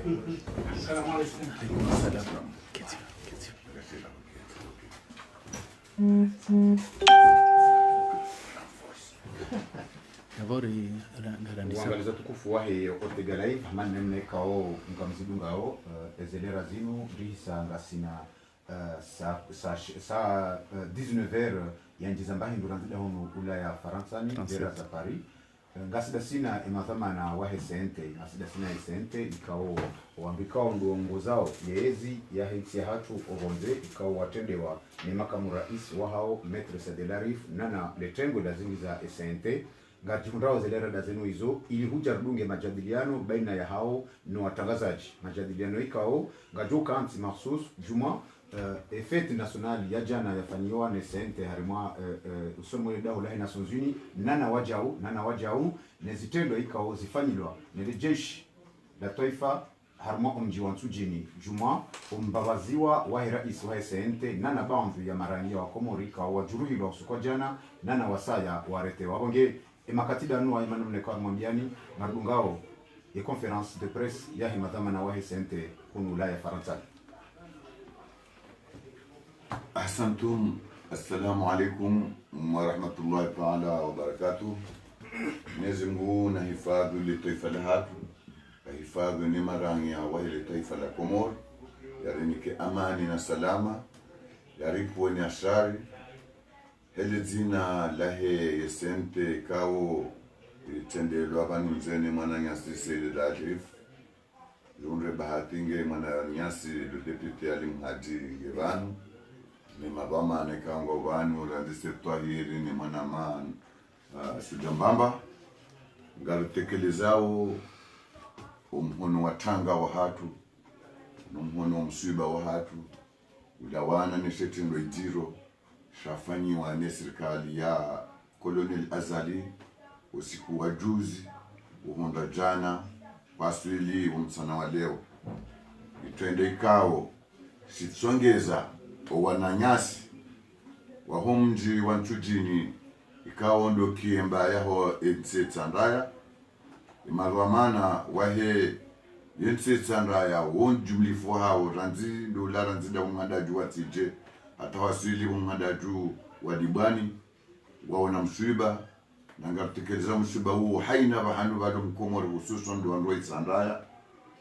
السلام عليكم. عليكم السلام. كتير. Nabori ngarandisa. Uangaliza tukufu wahi otegalai hamane mne kao ngamzidunga o ezelera zinu risa ngasina sa 19h yanjizambahi nduranzida hono kula ya Faransani vera za Paris ngasida sina imathamana wahe sente ngasida sina sente ikao wambikao nduongo zao yeezi ya hitsi hatu ohonze ikao watendewa ni makamu rais wa hao Maître Sadelarif nana letengo lazini za sente ngati hundao zelera dazenu hizo ili huja rudunge majadiliano baina ya hao no watangazaji majadiliano ikao ngajuka anti mahsus juma fete nationale ya jana yafanyiwa ne sente harimwa usomo le daula ya Nations Unies nana wajau nezitendo ikao zifanyilwa ne jeshi la taifa harimo mji wa Nsujini juma umbabaziwa wa rais wa sente nana bandu ya marangia wa Komori ka wajuruhilwa usuko jana nana wasaya warete wabonge emakatida nuwa imanu mnekwa mwambiani marungao ya conference de presse ya himadama na wahi sente kunu ulaya Faransa. Ahsantum, assalamu alaikum wa rahmatullahi ta'ala wa barakatuh. Mwenyezi Mungu na hifadhi li taifa la hatu, na hifadhi ni marangi ya wahi li taifa la Komor, yarinike amani na salama, yaripu ni ashari, hele zina lahe yesente kao itende lwabanu mzene mwana nyasi sede dajif, yunre bahatinge mwana nyasi lu depute alim haji ngevanu, ni mabama nekango vanu randise twahiri ni mwana man sujambamba, ngarutekelezao umhono watanga wa hatu, umhono msuiba wa hatu, ulawana nishetindo ijiro, shafanyiwa ne serikali ya Colonel Azali usiku wa juzi uhonda jana paswili umsana wa leo itende ikao sitsongeza owananyasi wa homji wa Nsujini ikao ndo kiemba yaho tsandaya imarwamana wahe tsandaya won jumlifu hao ranzi ndo la ranzi da umada juwa tije atawasili umhadaju wa dibani waona mswiba na ngatekeleza mswiba huo haina bahanu bado mkomori hususan ndo andoi sandaya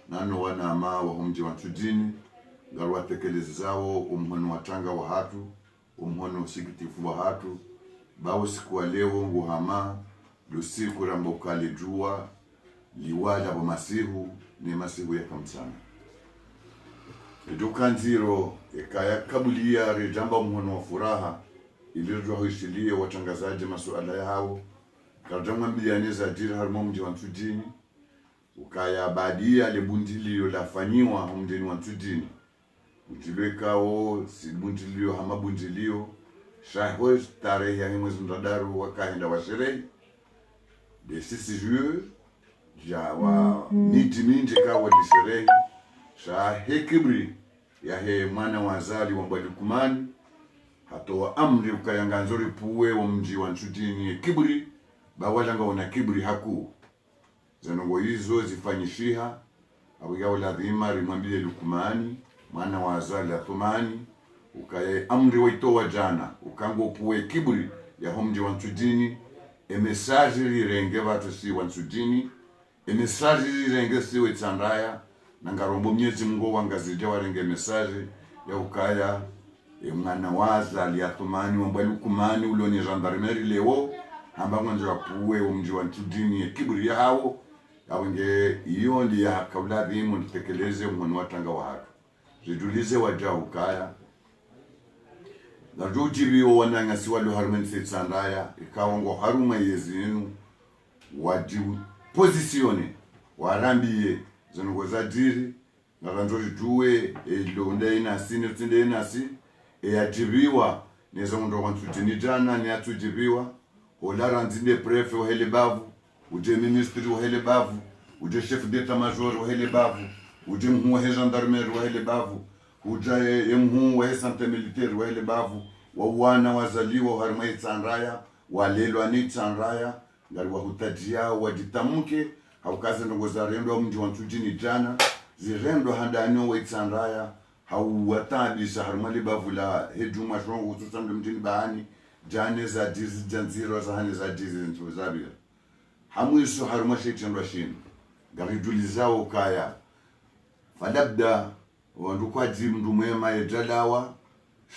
nano wana ma wa humji wa Nsujini ngarwa tekelezao umhono watanga wa hatu umhono sikitifu wa hatu bao siku wa leo nguhama lusiku rambokali jua liwala wa masihu ni masihu ya kamsana Edukanziro ekaya kabulia rejamba mhono wa furaha ilirojwa huishilie watangazaji masuala ya hao karjama mbilianeza jira harmo mji wa Nsujini ukaya badia lebundilio lafanyiwa mjini wa Nsujini ujilwekao si bundilio hama bundilio shahwe tarehe ya mwezi mradaru wakaenda wa sherehe de 6 juillet ja wa miti minje kawa di sherehe shahe kibri ya he mwana wa Azali wa Mbwadukumani hatoa amri ukayanganzori puwe wa mji wa Nsujini kibri bawalanga wana kibri haku zanongo hizo zifanyishiha awigao ladhima rimwambile Lukumani mwana wa Azali athumani ukaye amri waitoa jana ukango puwe kibri ya mji wa Nsujini emesaji rirenge watu si wa Nsujini emesaji rirenge si we tsandaya na ngarombo Mwenyezi Mungu wangazija warenge mesaje ya ukaya mwana wa Azali athumani wa Mbwadukumani uloni gendarmerie leo hamba mwanje wapuwe mji wa Nsujini kibri ya hao awenge iyo ndi ya kabla dhimu nitekeleze mhono watanga wa hatu jidulize waja ukaya na jujibio wananga siwalu harumen setsandaya ikawongo haruma yezinu wajibu positione warambie zanongo zadiri na ranjori juwe ilonde inasi nutinde inasi yajibiwa neza ndo wa Nsujini jana ni atujibiwa olara nzinde prefe wa hele bavu uje ministri wa hele bavu uje chef d'état major wa hele bavu uje mhu wa gendarmerie wa hele bavu uje mhu wa santé militaire wa hele bavu wa wana wazaliwa harma itsandaya walelwa ni tsandaya ngari wa hutajia wajitamke haukaze ndo zarendo mji wa Nsujini jana zirendo handani wa itsanraya hauwatabi saharmali bavula hejuma shongo hususan mjini bahani jane za dizi janziro za hane za dizi ntu zabira hamwisu haruma sheitan rashin garidulizao kaya falabda wandu kwa mndu mwema yajalawa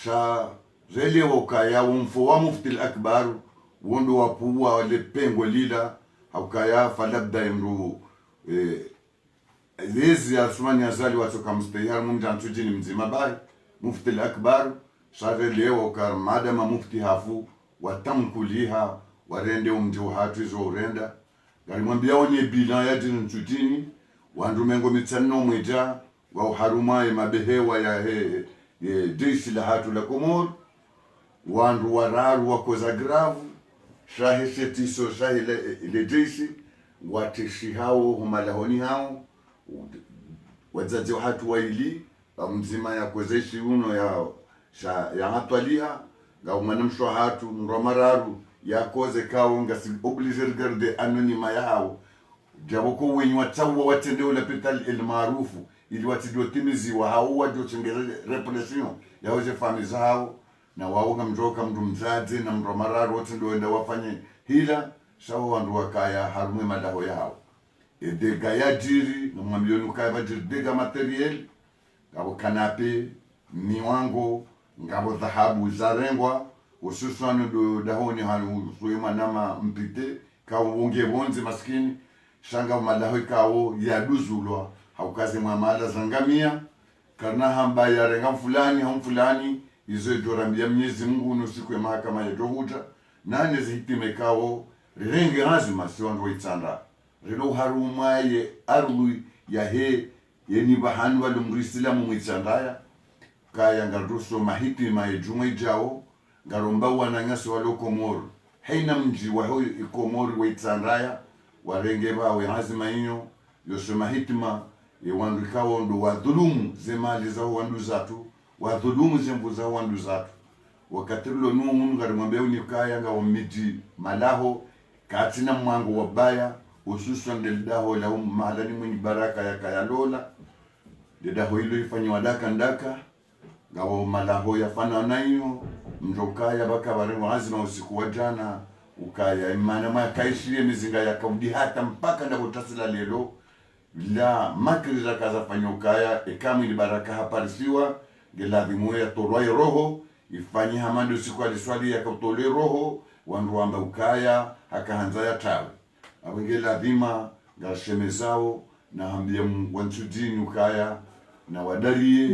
sha zele wakaya wumfo wa mufti al-akbar wondo wapuwa wale pengo lila haukaya falabda mndu lezi Asmani azali watoka mstehar mumja ntujini mzima bai mufti al-akbar share leo kar madama mufti hafu watamkuliha warende umjo hatu izo urenda galimwambia woni bila ya dini ntujini wandu mengo mitsanno mweja wa uharumaye mabehewa ya jeshi la hatu la Komor wandu wararu wakoza gravu shahi setiso shahi le jeshi watishi hao humalahoni hao wazazi wa hatu waili mzima ya kwezeshi uno ya hatwalia ga umanamshwa hatu mramararu ya koze kao ngasi obliger garde anonyma yao jaboko wenye watawa watendeo la petal el maarufu ili watidio timizi wa hao wadio chengele repression ya hoje fami zao na wao ngamjoka mndu mzazi na mramararu watendeo enda wafanye hila sawa wandu wakaya harume madaho yao edega ya jiri na mamilioni kaya bajiri dega materiel ngabo kanape miwango ngabo dhahabu zarengwa hususan do dahoni hanu suema nama mpite ka unge bonze maskini shanga madaho kao ya duzulwa haukaze mwamala zangamia karna hamba ya renga fulani izo dorambia Mwenyezi Mungu no siku ya mahakama ya Dohuja nane zihitime kao renge lazima sio ndo itsanda relo harumaye arlu ya he yeni bahanu wa lumrisila mwitsandaya kaya ngaruso mahitima ya jumwe jao ngaromba wananyasi wa Komor haina mji wa hoi Komor wa itsandaya warenge bawe lazima inyo yose mahitima ya wandu kao ndo wadhulumu zemali za wandu zatu wadhulumu zembu za wandu zatu wakati lo nuhu ngarimwambia unikaya nga wamiji malaho katina mwangu wabaya hususan lidaho la mahalani mwenye baraka ya kayalola lidaho hilo ifanyi wadaka ndaka gawa malaho ya fana nayo mjokaya baka warewa azima usiku wa jana ukaya imana maya kaishirie mizinga ya kaudi hata mpaka ndakotasila lelo la makri za kaza fanyokaya ekamu ni baraka haparisiwa geladhimu ya torwai roho ifanyi hamandi usiku aliswali ya kautole roho wanruamba ukaya hakahanza ya tawe awenge ladhima gasheme zao na hambia wantujini ukaya na wadarie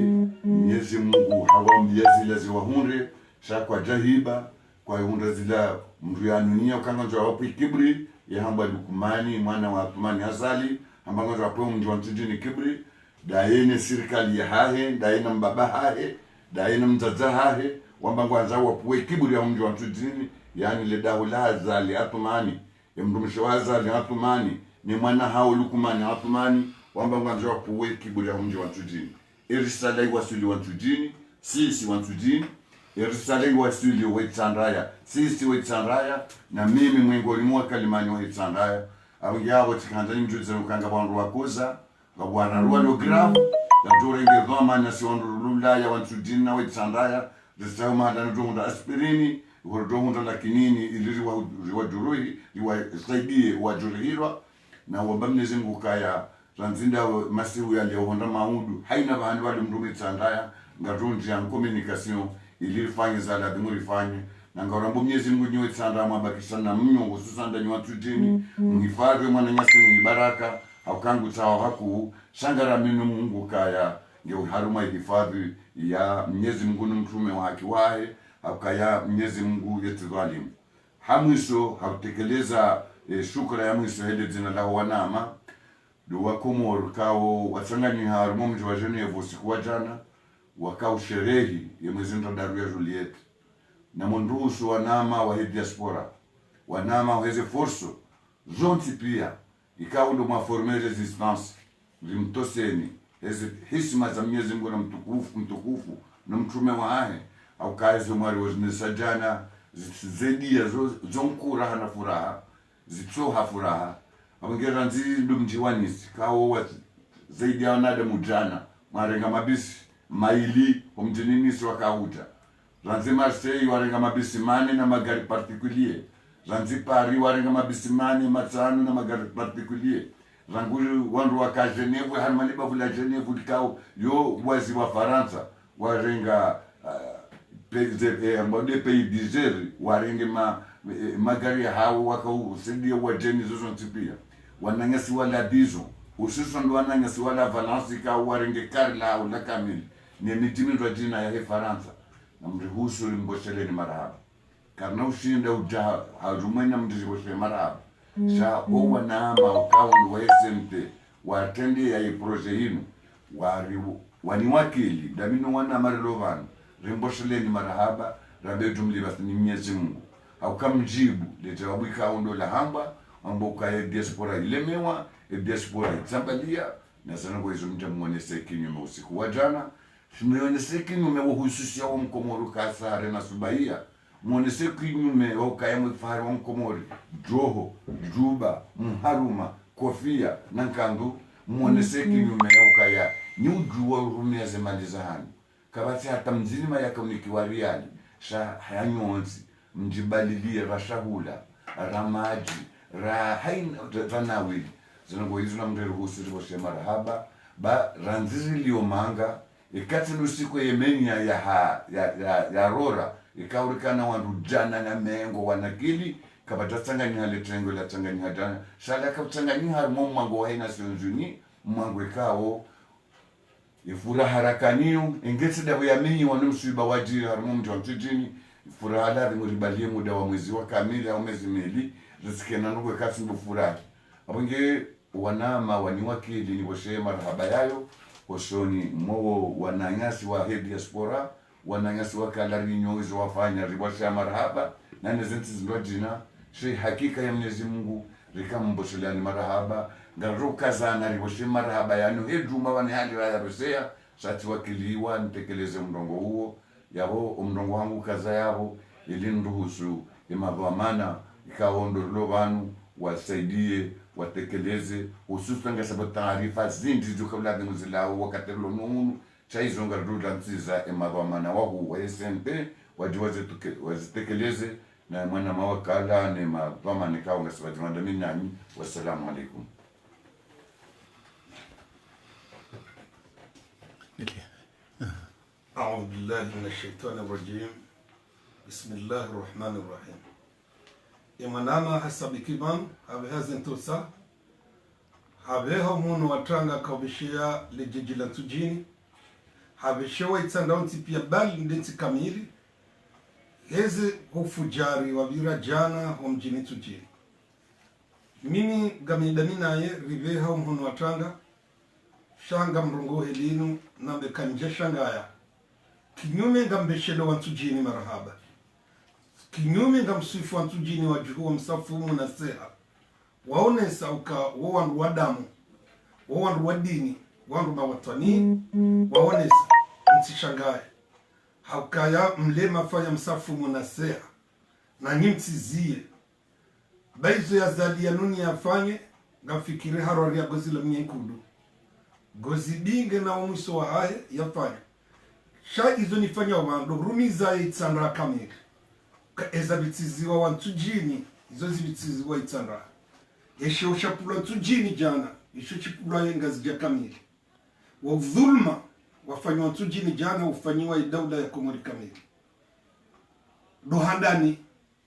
Mwenyezi Mungu hawambia zila ziwahunre shakwa jahiba kwa hunre zila mruyanunia ukanga njo wapi kibri ya hamba lukumani mwana wa Athmani Azali hamba njo wapi mji wantujini kibri daene serikali ya hahe daene mbaba hahe daene mzaza hahe wamba ngwanza wapuwe kibri ya mji wantujini yani le dahu la Azali Athmani ya mrumisho wa Azali Athmani ni mwana hao lukumani Athmani wamba ngwanza wapuwe kibri ya mji wantujini irisala iwasuli wantujini sisi wantujini irisala iwasuli wetsandaya sisi wetsandaya na mimi mwengoli mwa kalimani wa wetsandaya awiyabo tikanza nimjuze ukanga bandu wakoza ngabwana rwalo grave ya dore ngedoma na siondulula ya wantujini na wetsandaya zisema ndani ndo aspirini wordongo la kinini ili wajuruhi iwasaidie wajuruhirwa na wabamnezi ngukaya ranzinda masihu ya leo honda maudu haina bahandi wale mrumi tsandaya ngaronji ya communication ili fanye za la dimuri fanye na ngarambo Mwenyezi Mungu nyoe tsanda mabakisha na mnyo hususan ndani watu jini mhifadhi mwana nyasi mwenye baraka haukangu sawa haku shangara minu Mungu kaya ndio haruma hifadhi ya Mwenyezi Mungu na mtume wa haki wae hakaya Mwenyezi Mungu yetu dhalimu hamwiso hautekeleza shukra ya mwiso hele jina la wanama duwa Komor kao watsangani harumo mji wa Geneva usiku wa jana wakao sherehi ya mwezi daru ya Juliet na mondusu wanama wa diaspora wanama wa heze forso zonti pia ikao ndo maforme resistance limtoseni heze hisima za Mwenyezi Mungu na mtukufu na mtume waahe au kazi mwari wazinesa jana zidia zonkura na furaha zitsoha furaha abangera nzi ndo mjiwanisi kao zaidi ya wanadamu jana marenga mabisi maili homjinini swakauta ranzi Marseille warenga mabisi mane na magari particulier ranzi Paris warenga mabisi mane matano na magari particulier rangu wandu waka Geneve harmani bavula Geneve likao yo wazi wa Faransa warenga de pays d'Israël warenge magari hao wakausidia wajeni zozo ntipia wananyasi wala dizo usiso ndo wananyasi wala Valence ka warenge karla au la kamili ni mitimi ndo jina ya Faransa na mrihusu limbosele ni marahaba karna ushinda uja harumena mdiriboshele marahaba sha owa naama ukawa wa SMT watendi ya proje hinu waniwakili damino wana marilovano rimbosele ni marahaba rabetu mlibasi ni Mwenyezi Mungu haukamjibu letawabu ikaondo la hamba amboka ya diaspora ilemewa diaspora itsambalia na sana kwa hizo mtamuonese kinyume usiku wa jana simuonese kinyume wahususia wa mkomoro kasare na subahia muonese kinyume wakaya mfahari wa mkomori Joho, Juba, Mharuma, Kofia na Nkandu muonese kinyume wakaya nyujuwa urumia zemali zahani kabati hata mzima ya kaunikiwa riali sha hayanyonzi mjibalilie rashahula ramaji rahain ranawili zinango hizo na mreruhusu riboshe marahaba ba ranzizi liomanga ikati lusiko yemenya ya rora ikaurikana wandu jana na mengo wanakili kabata tanganyika letrengo la tanganyika jana shala kabtanganyika harimo mwango wa haina sionjuni mwango ikao ifura harakaniyo ingeti dabu ya minyi wanumsuiba wajiri harimo mji wa mtijini furaha la rimuribalie muda wa mwezi wa kamili au mwezi mili risikena nukwe kasi mbufurahi abonge wanama waniwakili ni boshe marhaba yayo hoshoni mwo wananyasi wa he diaspora wananyasi wa kalarinyo hizo wafanya riboshe marhaba na nezenti zindwa jina shi hakika ya Mwenyezi Mungu rikambosheleani marhaba ngaruka zana riboshe marhaba yanu he juma wani hali raya rosea shati wakiliwa nitekeleze mrongo huo yabo umrongo wangu kaza yabo ili nduhusu imadhamana ikaondolo banu wasaidie watekeleze hususan ngasaba taarifa zindi zikabla nguzilao wakati lonunu chaizo ngarudla ntsiza imadhamana wahu wa SMT wazitekeleze na mwana mawakala ni madhamana kao ngasaba jumandamini nani wassalamu alaikum. أعوذ بالله من الشيطان الرجيم بسم الله الرحمن الرحيم imanama hasabikiman habehaze ntosa habeho munu watanga kaubishia lijiji la tujini habeshewa itsandaunti pia bali ndenti kamili heze hufujari wabira jana homjini tujini mimi gamidaminaye riveha munu watanga shanga mrongo helinu nambe kanje shangaya kinyume ngambeshelo wantujini marahaba kinyume ngamsifu wantujini wajuhu wa msafumu na seha waonesa uka wawandu wadamu wawandu wadini wawandu mawatani waonesa mtishangaye haukaya mlema fanya msafumu na seha na nimtizie baizo ya zadi ya nuni yafanye ngafikiri harwari ya gozi la mnyenkudu gozi dinge na umwiso wa hae yafanye sha izo nifanya wando rumiza itsandra kamili ka eza bitiziwa wantujini izo zibitiziwa itsandra yeshe ushapula tujini jana yeshe chipula yengazi ja kamili wa dhulma wafanywa tujini jana ufanyiwa idawla ya Komori kamili dohandani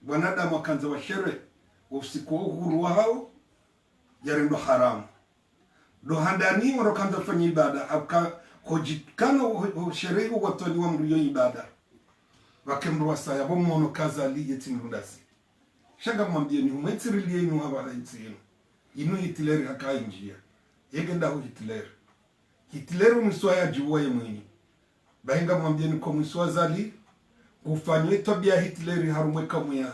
wanadamu wakanza wa shere wa usiku wa uhuru wa hao yarendo haramu dohandani warokanza fanya ibada hauka hojikana sherehe watoni wa mriyo ibada wakemruwa saya bomono kaza aliyeti mrundasi shanga mwambie ni umetsirilie inu haba haitinu inu Hitleri hakai njia yegenda hu Hitleri umisuwa ya juwa ye mwenye bahinga mwambie ni kwa misuwa zali ufanywe tabia Hitleri harumweka mwenye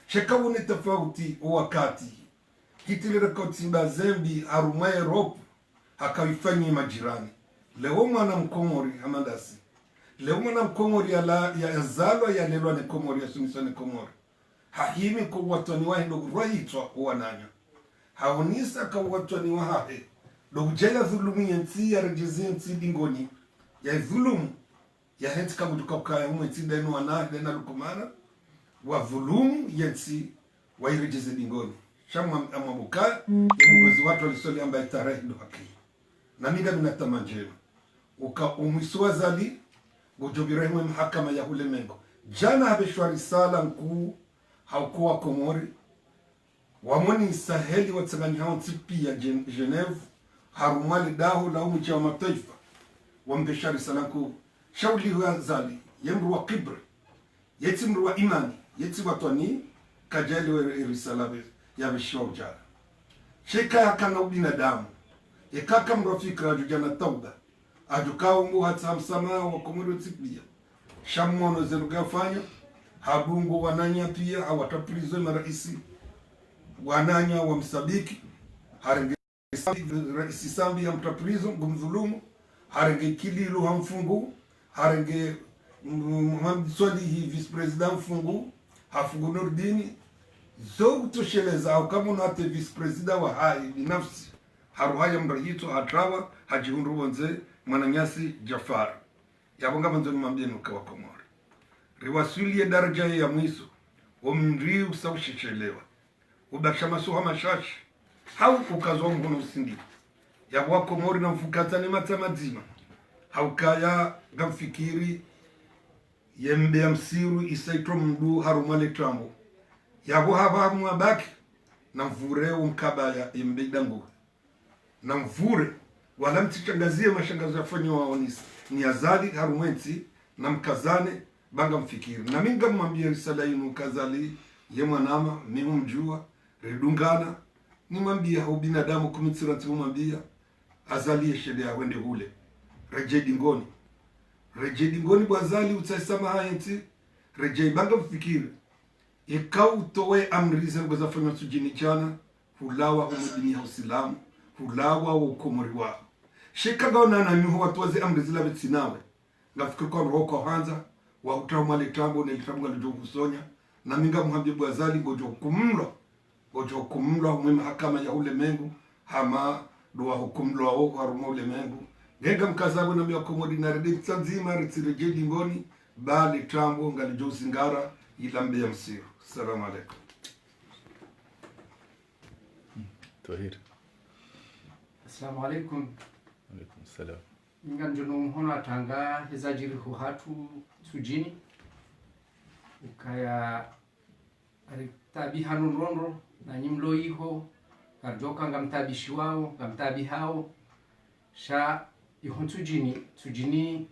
sheka wune tafauti wakati Hitleri kautimba zembi harumwe Europe hakawifanyi majirani leo mwana mkomori amandasi leo mwana mkomori ya zalwa ya lelwa ne komori ya sunisa ne komori hahimi kwa watoni wa hindo rahitwa uwananya haonisa kwa watoni wa hahe dokujela dhulumu yensi ya rejizi yensi bingoni ya dhulumu ya henti kabu tukakaya umwensi denu wana dena lukumana wa dhulumu yensi wa rejizi bingoni shamu amabuka ya mgozi watu walisoli ambaye tarehe ndo haki na mida minatama njema uka umwisua zali gujobirehwe mahakama ya hule mengo jana habeshwa risala mkuu haukuwa Komori wamoni saheli watsangani hao tipi ya Geneve harumali dahu la umu wa mataifa wambesha risala mkuu shauli huya zali yemru wa kibre yeti mru wa imani yeti watwani kajali wa risala ya beshwa ujara sheka ya kana ubinadamu yekaka mrafika ajujana tauba ajukaa umu hata msamaha wa Komori watipia shamono zerugafanya habungu wananya pia hawatapulizwe maraisi wananya wa msabiki harenge raisi sambi ya mtapulizo ngumdhulumu harenge kililu hamfungu harenge Swalihi vice president mfungu hafungu Nurdini zo utosheleza au kama unate vice president wa hai binafsi haruhaya mrahito hatrawa hajihundu wonze Mwananyasi Jafar yabonga manzoni mambia kwa Komori riwasulie daraja ya mwiso omri usaushechelewa ubakisha masuha mashashi hau ukazwa mkono usindi yabwa Komori na mfukata ni matamadzima haukaya gamfikiri yembe ya msiru isaitwa mdu harumale trambo yabwa haba mwabaki na mvure umkaba ya yembe dangu na mvure wala mtichangazie mashangazo yafanyo waonisi ni azali harumwensi na mkazane banga mfikiri na minga mwambia risala inu kazali ye mwanama mimu mjua redungana ni mwambia ubinadamu kumitsira ntimu mwambia azali sheria wende hule reje dingoni bwazali utaisama hayenti reje banga mfikiri ikau towe amrize ngoza fanyo sujini chana hulawa umudini ya usilamu hulawa wa ukomori wao shikaga na miho watu wazi amrizila betinawe ngafikiri kwa roko hanza wa utauma litambo na litambo ndio kusonya na minga muhabibu azali gojo kumlo mwe mahakama ya ule mengu hama doa hukumlo au harumo ule mengu ngega mkazabu na mwa Komori na redi tsanzima ritireje dingoni bali tambo ngalijo singara ilambe ya msiru. Assalamu alaikum. Tahir. Assalamu alaikum. Alaikum salam. Nganjono mhono atanga hezajiri hatu sujini ukaya aritabi hanunrondo na nyimlo iho karjoka ngamtabishi wao ngamtabi hao sha ihon sujini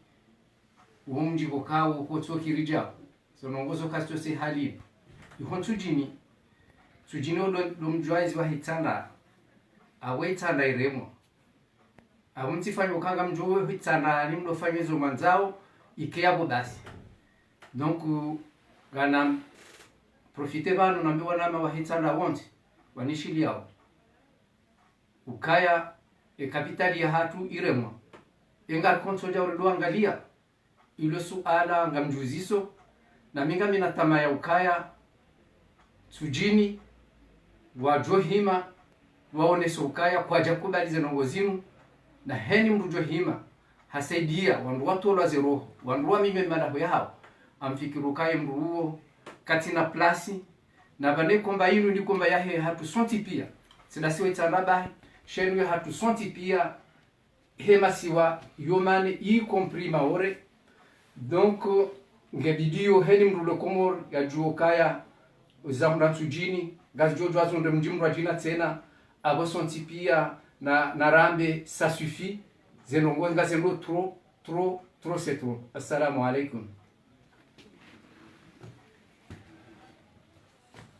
uomji gokawo ko tsokirija sonongozo kasto se halib ihon sujini lo mjwaizi wa hitanda awetanda iremo awumtifanya ukanga mjowe hitanda limlo fanyezo manzao ikeyabo basi donc gana profite bano nambi wanama wa hitanda wonti wanishili yao ukaya kapitali ya hatu iremwa enga konsoja uredo angalia ilo suala ngamjuziso na minga mina tamaya ukaya sujini wajohima waoneso ukaya kwa jakubalize nongozimu na heni mrujohima hasaidia wandu watu walaze roho wandu wa mime madaho ya hao amfikiru kaya mruuo katina plasi na bane komba inu ni komba yahe hatu sonti pia sinasiwa itandabahi shenu ya hatu sonti pia hema siwa yomane y compris maore donc ngebidio heni mrulo Komor ya juo kaya zamra sujini gazjojo azonde mjimru ajina tena abo sonti pia na rambe ça suffit zenongo ngazendo trop c'est trop. Assalamu alaikum.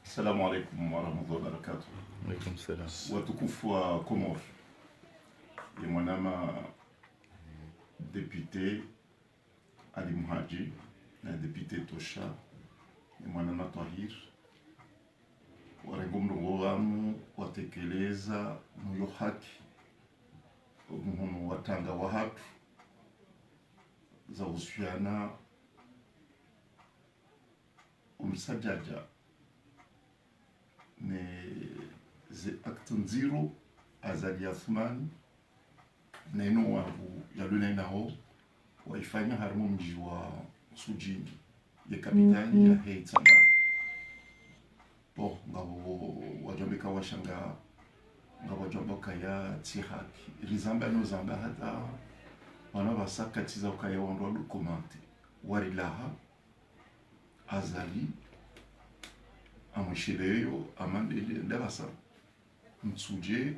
Assalamu alaikum wa rahmatullahi wa barakatuh. Alaikum salam. Watukufu wa Komor, ya mwanama député Ali Muhaji na député Tosha ya mwanama Tahir warengomro wamu watekeleza muyo haki umuhunu watanga wa hatu za usiana umsajaja ne ze acte nziro azali Athmani neno wangu yaluna nao waifanya harimo mji wa Sujini ye kapitali ya Heitsanga po ngabo wajomeka washanga ngabo jomboka ya tihaki rizamba no zamba hata wana basakatiza ukaya wandwa dokumenti warilaha azali amushireyo amandele ndabasa mtsuje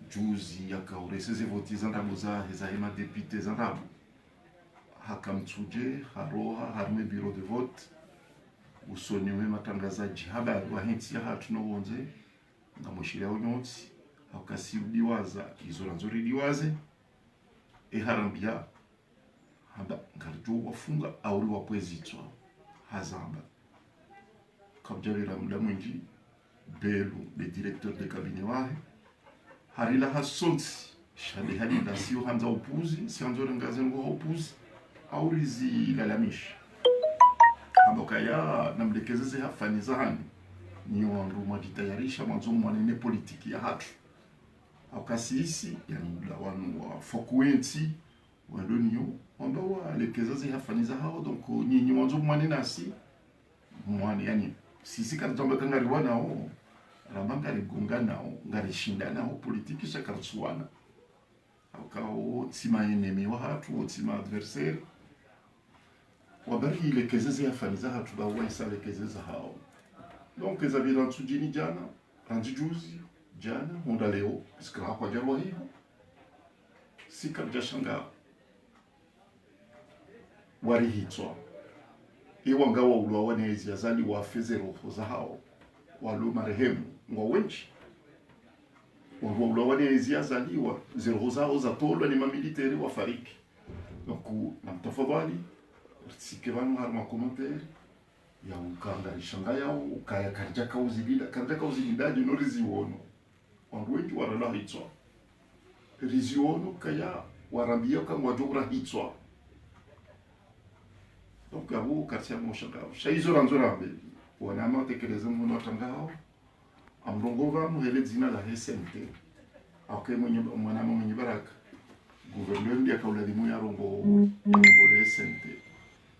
juzi yakaurese votiza ndabo za hema depute za ndabo hakamtsuje haroha harme bureau de vote usoniwe matangazaji habari wahensi ya hatu no wonze ngamushira onyotsi hakasiudiwaza izo nzori diwaze eharambia hamba ngarjo wafunga auri wapwezitswa hazamba kabjalira muda mwingi belu le directeur de cabinet wahe harila hasonsi shade hadida sio hanza upuzi sianzore ngaze ngo upuzi aurizi lalamishi amboka ya namlekezeze hafani zahani niyo wandu mwajitayarisha mwanzo mwanene politiki ya hatu akasisi yani la wanu wa fokuenti wando niyo wamba walekezeze hafani za hao donc nyinyi mwanzo mwanene asi mwane yani sisi katomba kangari wanao ramanga ligonga nao ngari shinda nao politiki shakarsuana akao tima enemy wa hatu tima adversaire wabari lekezeze hafani za hatu ba waisa lekezeze hao donc les habitants Sujini jana randi juzi jana honda leo iskra kwa jalo hiyo sikabja shanga wari hitwa iwa ngawa ulwa wanezi yazali wa fezero za hao walu marehemu ngwa wenchi ulwa wanezi yazali wa zero zao za tolwa ni mamiliteri wa fariki donc na mtafadhali sikevanu harma commentaire ya ukanga ishanga ya ukaya karjaka uzibida no riziono wandu wengi warala hitwa riziono kaya warambia kangwa jobra hitwa donc abo katia moshanga shaizo ranzora mbe wanama tekeleza mwana watangao amrongova muhele zina la SMT akwe mwana mwenye baraka gouverneur ndiye kaula limu ya rongo ya SMT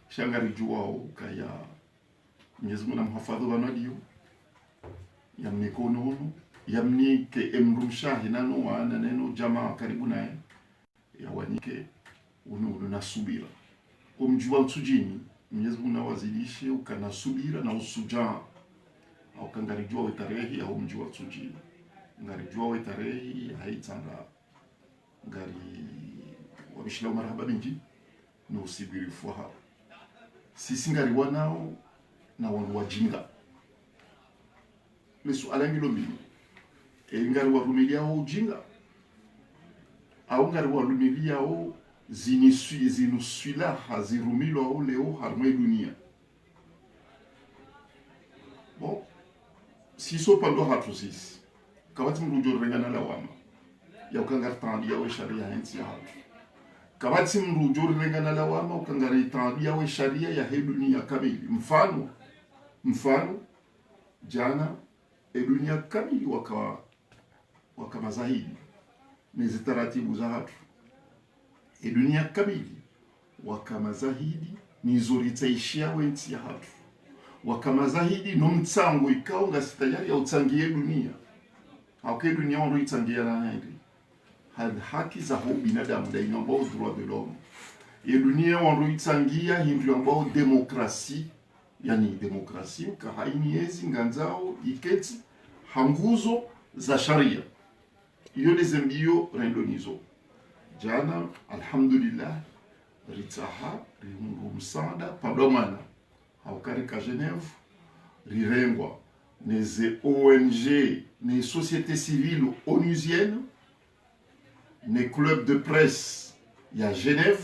shangari juwa kaya Mwenyezi Mungu namhifadhi wanadio yamnikono yamnike emrushahi nano wana neno jamaa karibu naye yawanike unu na subira umjua Sujini Mwenyezi Mungu nawazidishe ukana subira na usuja au kangarijua wetarehi ya umjua Sujini ngarijua wetarehi haitanga ngari wabishila marhaba binji no usibiri fuha sisi ngari wanao na wandu wajinga lesu alangilo mbili ngari warumilia ho ujinga au ngari warumilia ho zinuswila hazirumilo ho leo harmwe dunia bon siso pando hatu sisi kawati mrujo rengana lawama ya ukangar tandi ya we sharia hensi ya hatu kawati mrujo rengana lawama ukangari tandi ya we sharia ya he dunia kamili mfano jana dunia kamili waka mazahidi nezi taratibu za hatu dunia kamili waka mazahidi nizoritaishia wensi ya hatu waka mazahidi no mtsango ikao nga sitayari ya utsangie dunia hauke dunia wano itsangia na hili haki za huu binadamu da inambao droit de l'homme dunia wano itsangia hindu ambao demokrasi yani demokrasi ukahainiezi nganzao iketi hanguzo za sharia iyo lezembio rendonizo jana alhamdulillah ritaha rimungu msanda padomana haukarika Genève rirengwa neze ONG ne société civile onusienne ne club de presse ya Genève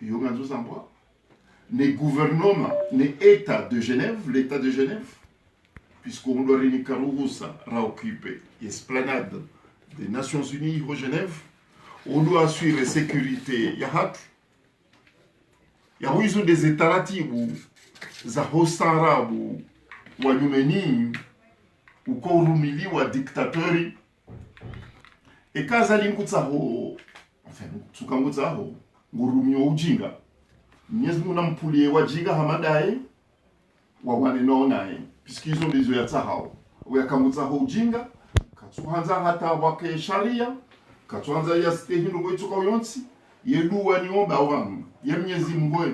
iyo nganzo zambwa les gouvernements, les États de Genève, l'État de Genève, puisqu'on doit réunir Karouroussa, occupé l'esplanade des Nations Unies au Genève, on doit assurer la sécurité. Il y a des États latibu, za hostarabu, wa nyumeni, ou korumili, wa dictatori, et kazali nkutsa ho tukanguzaho ngurumio ujinga Mwenyezi Mungu nampulie wajinga hamadaye wawane naonaye pisikizo ndizo yatsahao uyakanguzaho ujinga katuhanza hata wake sharia katuhanza ya stehindo goituka uyonsi yeduwa niomba awamu ya Mwenyezi Mungu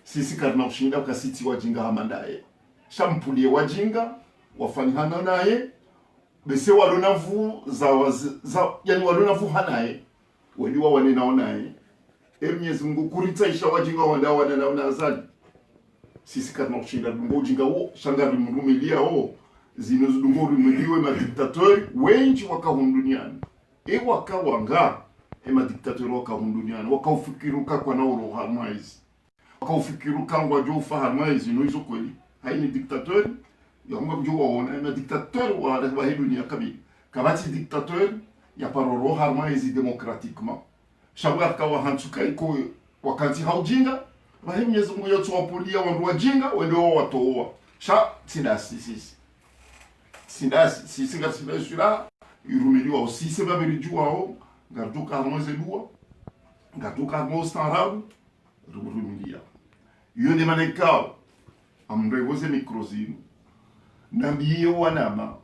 sisi karna ushinda ukasiti wajinga hamadaye shampulie wajinga wafanyana naye bese walonavu za yani walonavu hanaye waliwa wanenaonaye Mwenyezi Mungu kuritaisha wajinga wanda wanaona azali sisi karna ushinda dungo ujinga wo shangari mrumilia o zino dungo rumiliwe ma dictateur wengi wakahundu duniani wakawanga ma dictateur wakahundu duniani wakaufikiruka kwa nauro harmaizi wakaufikiruka ngwa jofa harmaizi no hizo kweli haini dictateur yonga bjo waona ma dictateur wa dunia kabili kabati dictateur ya paroro harmaizi démocratiquement shabwa kawa hantuka iko wakati haujinga bahe Mwenyezi Mungu yatwapolia wandu wajinga wendo watoa sha sindasi sisi ngasibashira irumiliwa usise babirijua ngarduka harmoze dua ngarduka harmoze arabu rumilia yone manekao amregoze mikrozinu nambiye wanama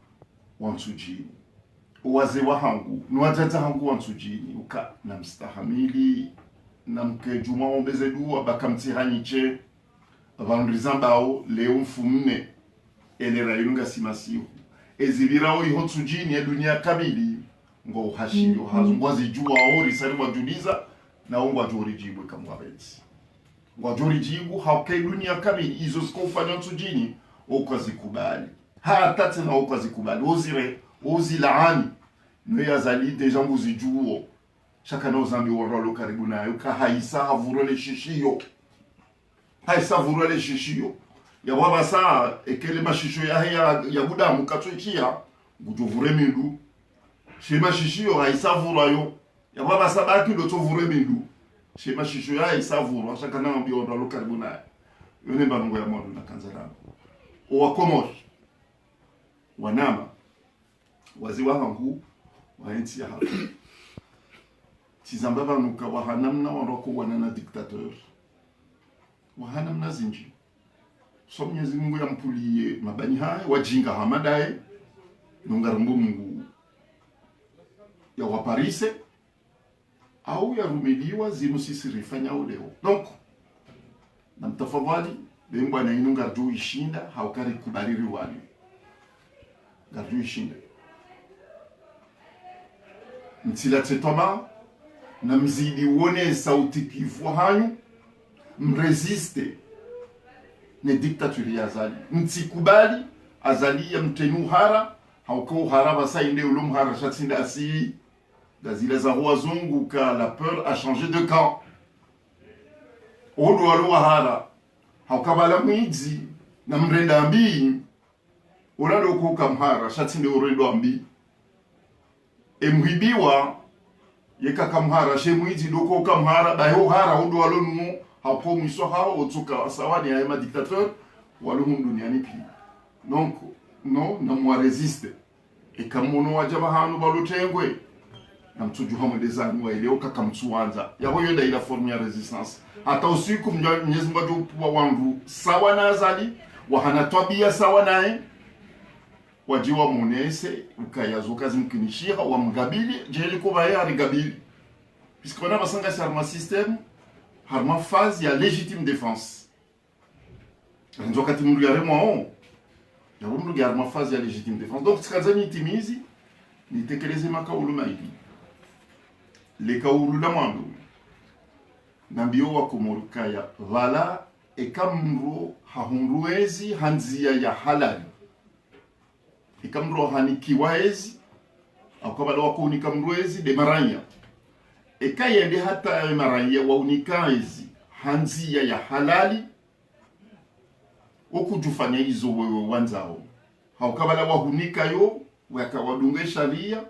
wansujini waze wahangu nwatata hangu wansujini uka namstahamili namkejuma ombeze dua bakamtihaniche vandrizambao leo mfumne elera yunga simasihu ezibirao ihotsujini ya dunia kamili ngo hashiyo hazungwazi jua ori sari wajuliza na ongwa jori jibu kama wabezi wajori jibu hauke dunia kamili izo sikofanya tsujini okazikubali hata tena okazikubali ozilaani no yazali deja mbuzijuo shaka no zambi waralo karibu nayo ka haisa havurole shishiyo ya baba saa ekele mashisho ya buda mukatwekia gujovure mindu shema shishiyo haisavura yo ya baba saa baki do tovure mindu shema shisho ya haisavura shaka na mbi waralo karibu nayo yone banungo ya modu na kanzarana owakomori wanama waziwa hangu waensi ya hapo tizamba banuka wahanamna waroko wanana dictateur wahanamna zinji so Mwenyezi Mungu yampulie mabani haya wajinga hamadaye nungarumbu Mungu ya waparise au ya rumiliwa zinu sisi rifanya uleo donc na mtafadhali bengwa na inu ngardu ishinda haukari kubariri wali ngardu ishinda mtila tetoma na mzidi uone sauti kifu hanyu mresiste ne dictature ya azali mtikubali azali ya mtenu hara hauko hara basainde ulum hara shatsinda asi gazile za wazungu ka la peur a changé de camp odo alo hara haukabala mwidzi na mrenda ambi ulalo ko kamhara shatsinde urendo ambi emhibiwa yeka kamhara shemwidzi doko kamhara bayo hara odo alo numo hapo mwiso hao otuka sawani ya ma dictateur walumu duniani pi donc non na mwa resiste e kamono wajaba hanu balutengwe na mtuju hamu dezani wa ileo kakamtuanza yabo yenda ila forme ya resistance hata usiku Mwenyezi Mungu ajupuwa wangu sawa na azali wahana tabia sawa naye wajiwa munese ukayazuka zimkinishia wa mgabili jeli ko baye ari gabili puisque on a basanga sarma système harma phase ya légitime défense nzoka timuru ya remo ya rumru ya harma phase ya légitime défense donc tikazani timizi ni tekeleze makaulu maidi le kaulu la mando nambio wa komorukaya vala ekamro hahunruezi hanzia ya halali ikamro hanikiwaezi akabala wakunika mruezi de maranya ekayende hata maranya wa unikaezi hanzia ya halali okujufanya hizo wewe wanzao haukabala wahunika yo wakawadunge sharia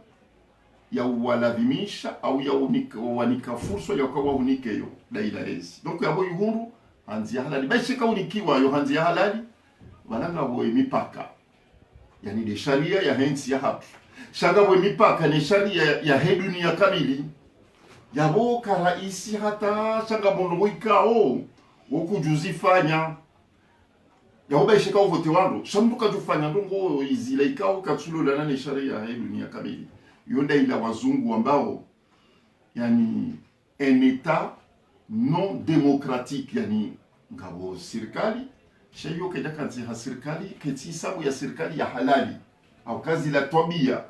ya walazimisha au ya unika wanika fursa ya kwa unike yo daila ezi donc yabo yuhuru hanzia halali bashika unikiwa yo hanzia halali walanga boy mipaka yani de sharia ya hensi ya hapo shaga we mipaka ni sharia ya dunia kamili yabo karaisi hata changamoto ikao ukujuzifanya yabo baishika uvote wando shamdu kajufanya ndongo izila ikao katsulo lana ni sharia ya dunia kamili yonda ila wazungu ambao yani un état non démocratique yani ngabo serikali shayo kenda kanzi ha serikali keti sabu ya serikali ya halali au kazi la tabia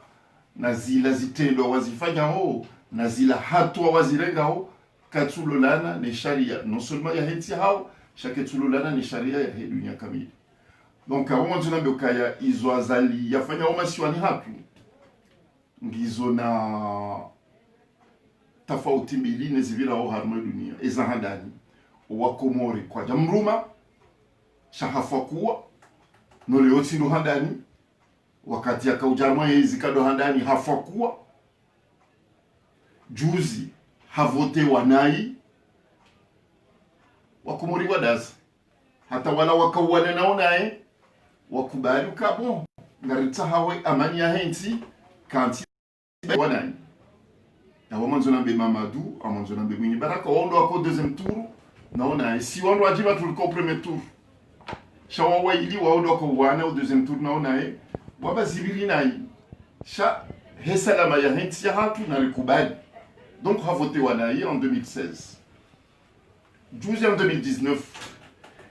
na zila zitendo wazifanya ho na zila hatua wazirenga ho katsulolana ni sharia non seulement ya heti hao shaketsulolana ni sharia ya dunia kamili. Donc awo nzina mbokaya izo azali yafanya omasiwani hatu ngizo na tofauti mbili nezivira ho harmo dunia ezahandani wakomori kwa jamruma shahafakuwa nole yotsi ndo handani wakati akaujarma hizi kado handani hafakuwa juzi havote wanai wakomori wadazi hata wala wakawana naonae wakubali ukabo ngaritsa hawe amani ya henti kanti wanani na wamanzo nambe Mamadou amanzo nambe Mwinyi Baraka waondo wako deuxième tour naona si wando ajiba tuliko premier tour shawa waili waondo wako wana au deuxième tour naona wabazibiri nai sha hesalama ya henti ya hatu na rekubali donc havote wanai en 2016 juzi en 2019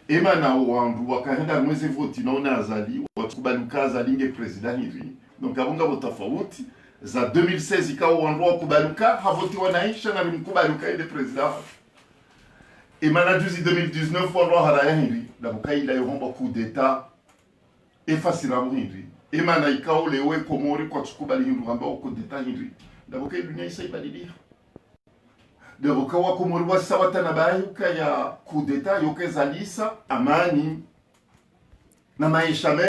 emana wandu wakaenda mwezi voti naona azali watukubaluka azali nge president hivi donc abunga botafauti za 2016 ikawa wandu wakubaluka havoti wanaisha na mkubaluka ile president emana juzi 2019 wandu haraya hivi na bukaila yomba coup d'état efasira hivi emana ikawa lewe komori kwa tukubali hindu ambao coup d'état hivi na bukaila dunia isa ibadilia de bukawa komori wasawata na bayuka ya coup d'état yokezalisa amani na maisha mema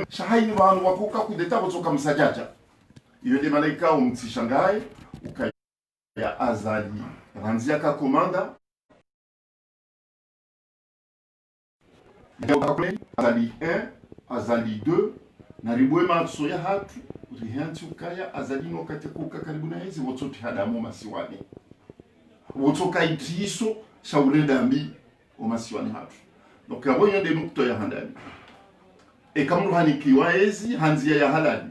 shahaini wandu wakuka coup d'état botoka msajaja iyo ndi malaika umtishangaye ukaya azali ranzia ka komanda azali 1 azali 2 na ribwe matso ya hatu rihanti ukaya azali no katekuka karibu na hizi wototi hadamu masiwani wotoka itiso shaurenda ambi o masiwani hatu donc abo yonde nukto ya handani e kamru hanikiwa hizi hanzia ya halali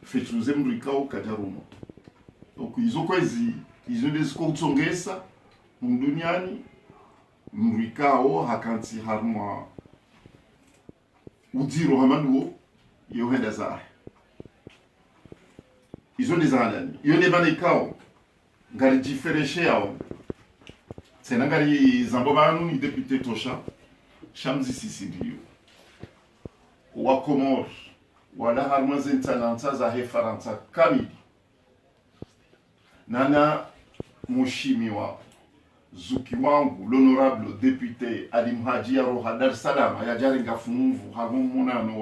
fetuze mrikao kajarumo donc izo kwezi izo ndiziko utsongesa mduniani mrikao hakanti harma udiro hamanduo yohenda zahe izo ndizalani iyo nebanikao ngari difereshe yao tena ngari zambo banu ni député tosha shamzi sisidio wa Komor wala harma zintananta za hefaransa kamili nana mushimiwa zuki wangu l'honorable député Ali Mhaji ya Roha Dar es Salaam ya jari ngafungu hamu munano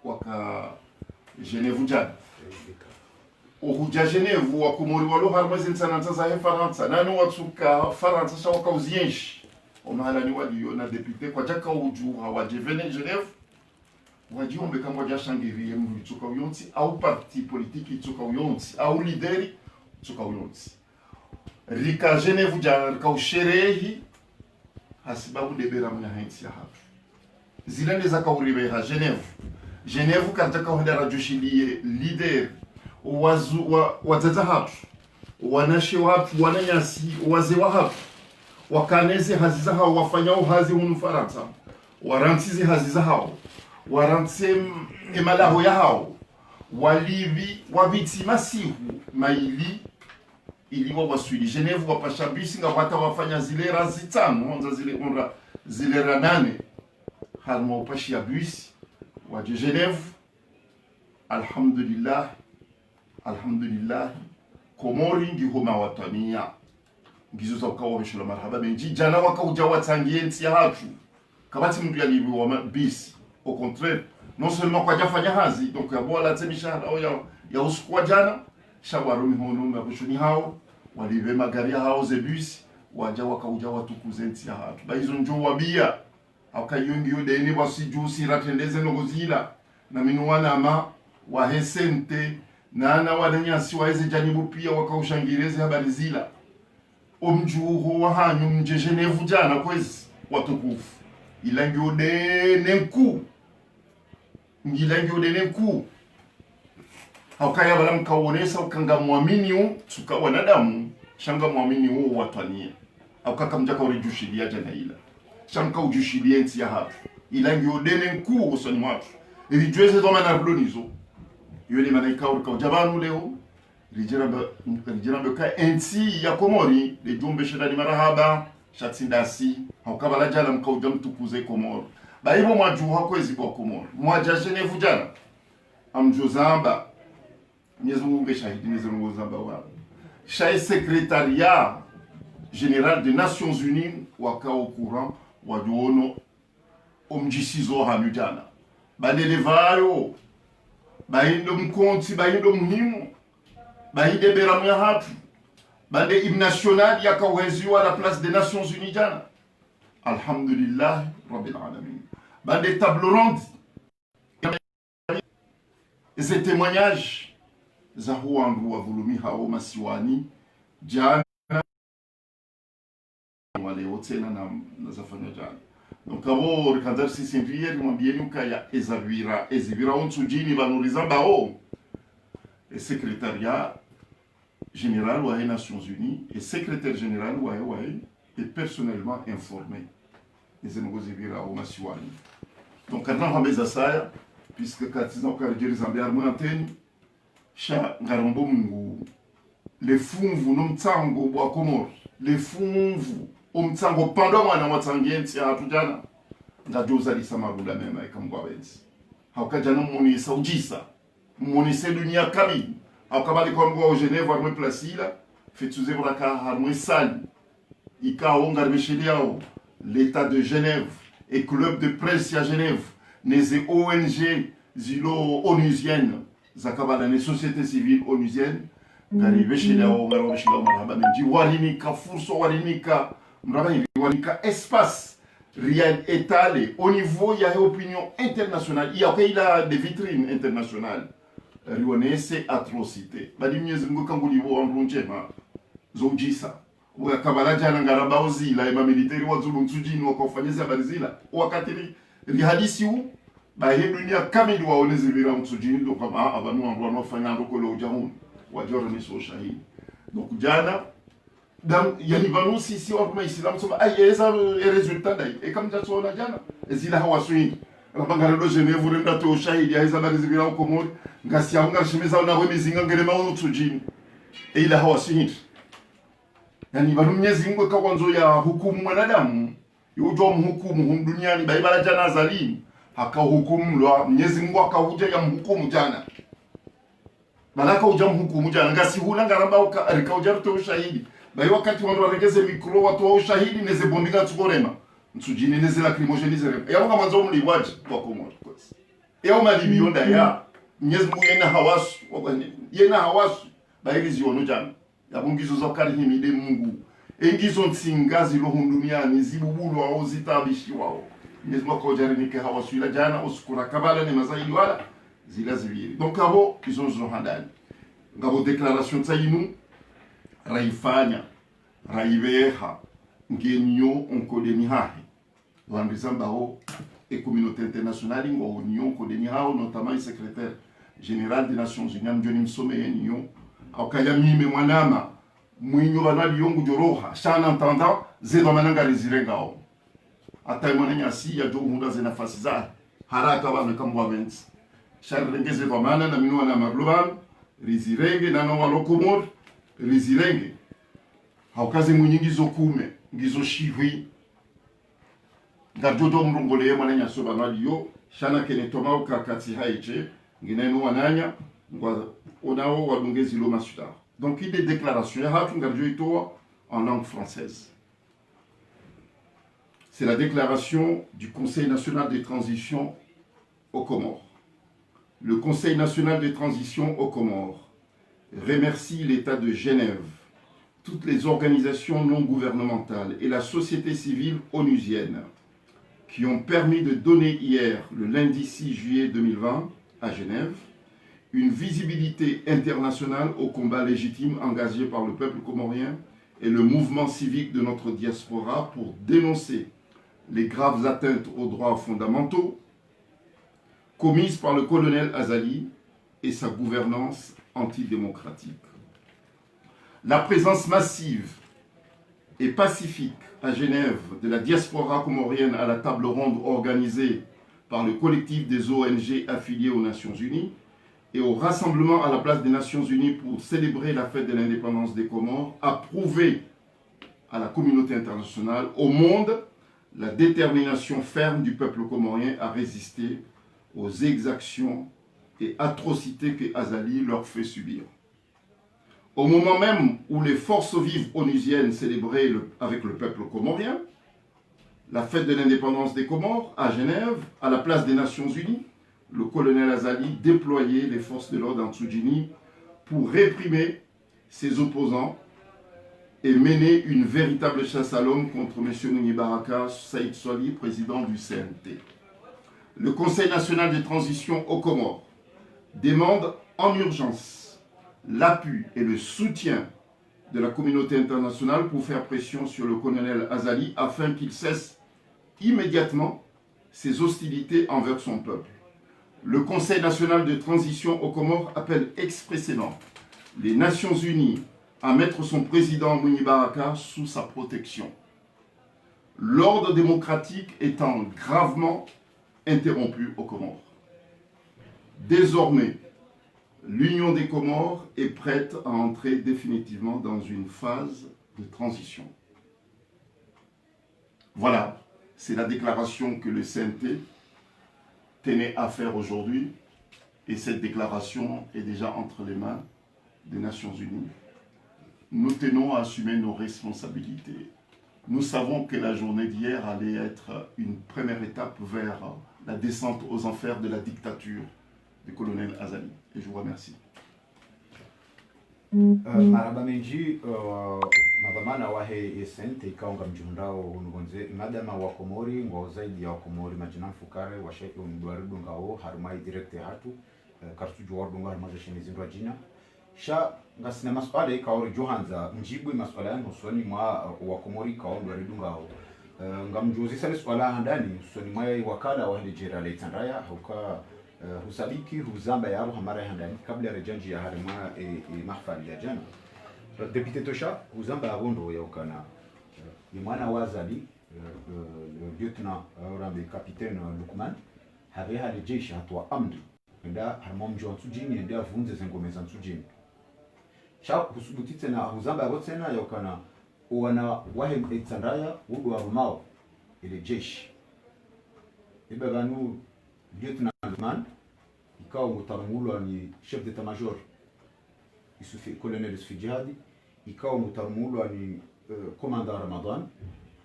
waka Genève jana ohuja Genève wa Komori walo harma zintananta za hefaransa nano watuka faransa sha waka uzienshi omahala ni wali na député kwa jaka ujuha wajevene Genève wajiombe kama wajashangirie mru itsoka uyonti au parti politique itsoka uyonti au lideri itsoka uyonti rika Genève ja usherehi hasibabu debera mna hainsi ya hatu zilende za kauribe ha Genève kataka wanda rajushilie lider wazaza hatu wanashe watu wananyasi waze wa hatu wakaneze haziza hao wafanyao hazi hunu Faransa warantizi haziza hao warantse emalaho ya hao walivi wabiti masihu maili iliwa waswili Genève wapasha bisi nga wata wafanya zilera zitano honza zilera 8 harma upashi ya bisi waje Genève alhamdulillah Komori ngihoma watania ngizo za ukawa wishula marhaba benji jana waka uja watangie nti ya hatu kabati mdu ya libi wa bisi au contraire non seulement kwa jafanya hazi donc yabo la temishahara au ya usiku jana shawarumi hono mabushuni hao walive magari hao ze bus waja wakauja watukuze nti ya hatu baizo njo wabia akayongi yodeni basi jusi ratendeze nogozila na minuwana ama wahesente na wananyasi waweze janibu pia wakaushangilia habari zila omjuho wa hanyu mje Geneve jana kwezi watukufu ilangi udene mkuu haukaya bala mkaonesa ukanga muamini u suka wanadamu shanga muamini u watania haukaka mjaka urijushilia jana ila shanga ujushilia nti ya hatu ilangi udene mkuu usani mwatu ilijweze dhoma na rulonizo yoni malaika urika ujabanu leo rijirambe ka enti ya Komori le jumbe shedani marahaba shatsindasi haukabala jala mkauja mtukuze Komoro baibo mwajuha kwezi kwa Komoro mwaja Geneve jana amjuzamba Mwenyezi Mungu shahidi Mwenyezi Mungu zamba wa Chai secrétariat général des Nations Unies waka au courant wajono omjisizo hanyu jana badele vayo bahindo mkonti bahindo muhimu bahide beramu ya hatu bande hymne national yakauheziwa la place des Nations Unies jana alhamdulillah rabbil alamin bande table ronde et ces témoignages za huwangu wa dhulumi hao masiwani jana wale wote na zafanya jana donc abo rikandar sisi mviye mwambie nuka ya ezabira ontujini banuriza bao et secrétariat général wa Nations Unies et secrétaire général wa est personnellement informé les ngozibira au masiwani donc quand on va saya puisque katiza ukarejeri zambia harmonanteni sha ngarombo mungu le funvu no mtsango bwa Komoro le funvu omtsango pando mwana watsangienti atujana ngajoza lisamarula mema ikamgwa benzi haukajana munisa ujisa munise dunia kamili haukabali kwa mgwa wa Geneve armwe plasila fetuze braka armwe sali ikao ngarbesheliao l'état de Genève et club de presse à Genève les ONG zilo onusienne zakabala les sociétés civiles onusiennes ngarbesheliao marhaba menji warinika furso warinika mraba espace réel étalé au niveau il y a opinion internationale il y a des vitrines internationales riwonese atrocité badi Mwenyezi Mungu kanguliwo amrunjema zojisa wakabala jana ngaraba uzila ema military wa zulu mtsujini wakafanyeza habari zila wakati ri hadisi u ba he dunia kamili waoneze bila mtsujini ndo kama abanu ambao wanafanya ndoko lo ujahuni wajora ni so shahidi donc jana dan yani banu sisi wa kuma islam soma ayeza resultat dai e kam jatso na jana zila hawaswini rabangara do Geneve renda to shahidi ayeza habari zila Komori ngasi ya ngashimeza na wemizinga ngerema mtsujini e ila hawaswini yani banu Mwenyezi Mungu kawanzo ya hukumu mwanadamu yujo mhukumu duniani baibala jana zalini hakahukumu lwa Mwenyezi Mungu akahuja ya mhukumu jana malaka uja mhukumu jana ngasi hula ngaramba ukauja to ushahidi bai wakati wando waregeze mikro watu wa ushahidi neze bondinga tukorema nsujini neze lacrimogène zere ya nga manzo mliwaji kwa Komoro kwesi ya malibionda ya Mwenyezi Mungu yena hawasu bai ziono jana yabungizo zokali himide Mungu engizo nsingazi lo duniani zibubulo au zitabishi wao Mwenyezi Mungu kojarinike hawasuila jana uskura kabala ni mazaidi wala zila zibiri donc abo izonzo handani ngabo declaration tsayinu raifanya raibeha ngenyo onkodeni hahe wandizamba ho et communauté internationale ngo union kodeni hao notamment secrétaire général des Nations Unies mjoni msome union akaya mime mwanama mwinyo banali yongu joroha shana entendant zedo mananga rezirengao ata mwananya si ya jo hunda ze nafasi za haraka bana kambwa benzi sharengeze kwa maana na minwa na magloban rezirenge na no walokomor rezirenge haukaze mwinyingi zo kume ngizo shihwi ngajodo mrongole mwananya so banali yo shana kene tomao kakati haiche ngineno wananya ngwa onao wadungezi lo masuda. Donc il y a des déclarations en langue française. C'est la déclaration du Conseil national de transition aux Comores. Le Conseil national de transition aux Comores remercie l'État de Genève, toutes les organisations non gouvernementales et la société civile onusienne qui ont permis de donner hier, le lundi 6 juillet 2020, à Genève, une visibilité internationale au combat légitime engagé par le peuple comorien et le mouvement civique de notre diaspora pour dénoncer les graves atteintes aux droits fondamentaux commises par le colonel Azali et sa gouvernance antidémocratique. La présence massive et pacifique à Genève de la diaspora comorienne à la table ronde organisée par le collectif des ONG affiliées aux Nations Unies et au rassemblement à la place des Nations Unies pour célébrer la fête de l'indépendance des Comores a prouvé à la communauté internationale, au monde, la détermination ferme du peuple comorien à résister aux exactions et atrocités que Azali leur fait subir. Au moment même où les forces vives onusiennes célébraient avec le peuple comorien la fête de l'indépendance des Comores à Genève, à la place des Nations Unies, le colonel Azali déployait les forces de l'ordre en Tsoudjini pour réprimer ses opposants et mener une véritable chasse à l'homme contre M. Mouni Baraka Saïd Swali, président du CNT. Le Conseil national de transition aux Comores demande en urgence l'appui et le soutien de la communauté internationale pour faire pression sur le colonel Azali afin qu'il cesse immédiatement ses hostilités envers son peuple. Le Conseil national de transition aux Comores appelle expressément les Nations Unies à mettre son président Mouni Baraka sous sa protection. L'ordre démocratique étant gravement interrompu aux Comores. Désormais, l'Union des Comores est prête à entrer définitivement dans une phase de transition. Voilà, c'est la déclaration que le CNT tenait à faire aujourd'hui, et cette déclaration est déjà entre les mains des Nations Unies. Nous tenons à assumer nos responsabilités. Nous savons que la journée d'hier allait être une première étape vers la descente aux enfers de la dictature du colonel Azali. Et je vous remercie. Maraba menji madhamana wahe yesente ikaunga mjundao ungonze madama wa Komori ngo zaidi ya Komori majina fukare wa sheki unduaridu ngao harumai direkte hatu kartu juwardu ngao maja shenizindwa jina sha ngasina maswala ikaori johanza mjibwe maswala yangu soni mwa wa Komori kaundu aridu ngao ngamjuzi sale swala handani soni mwa wakala wa Nigeria leitandaya huka husabiki huzamba yabo hamara handani kabla rejanji ya harima mahfali ya jana depute tosha huzamba abondo ya ukana imwana wazali le lieutenant rambe capitaine Lukman habe hali jeshi hatwa amri nda harmom jo Tsoudjini nda vunze zengome za Tsoudjini sha husubutitse na huzamba yabo tena ya ukana wana wahe etsandaya wudu wa rumao ile jeshi ibe banu lieutenant Lukman ikawa mutarmulwa ni chef d'état-major Isufi colonel Isufi Jihadi, ikawa mutarmulwa ni commandant Ramadan,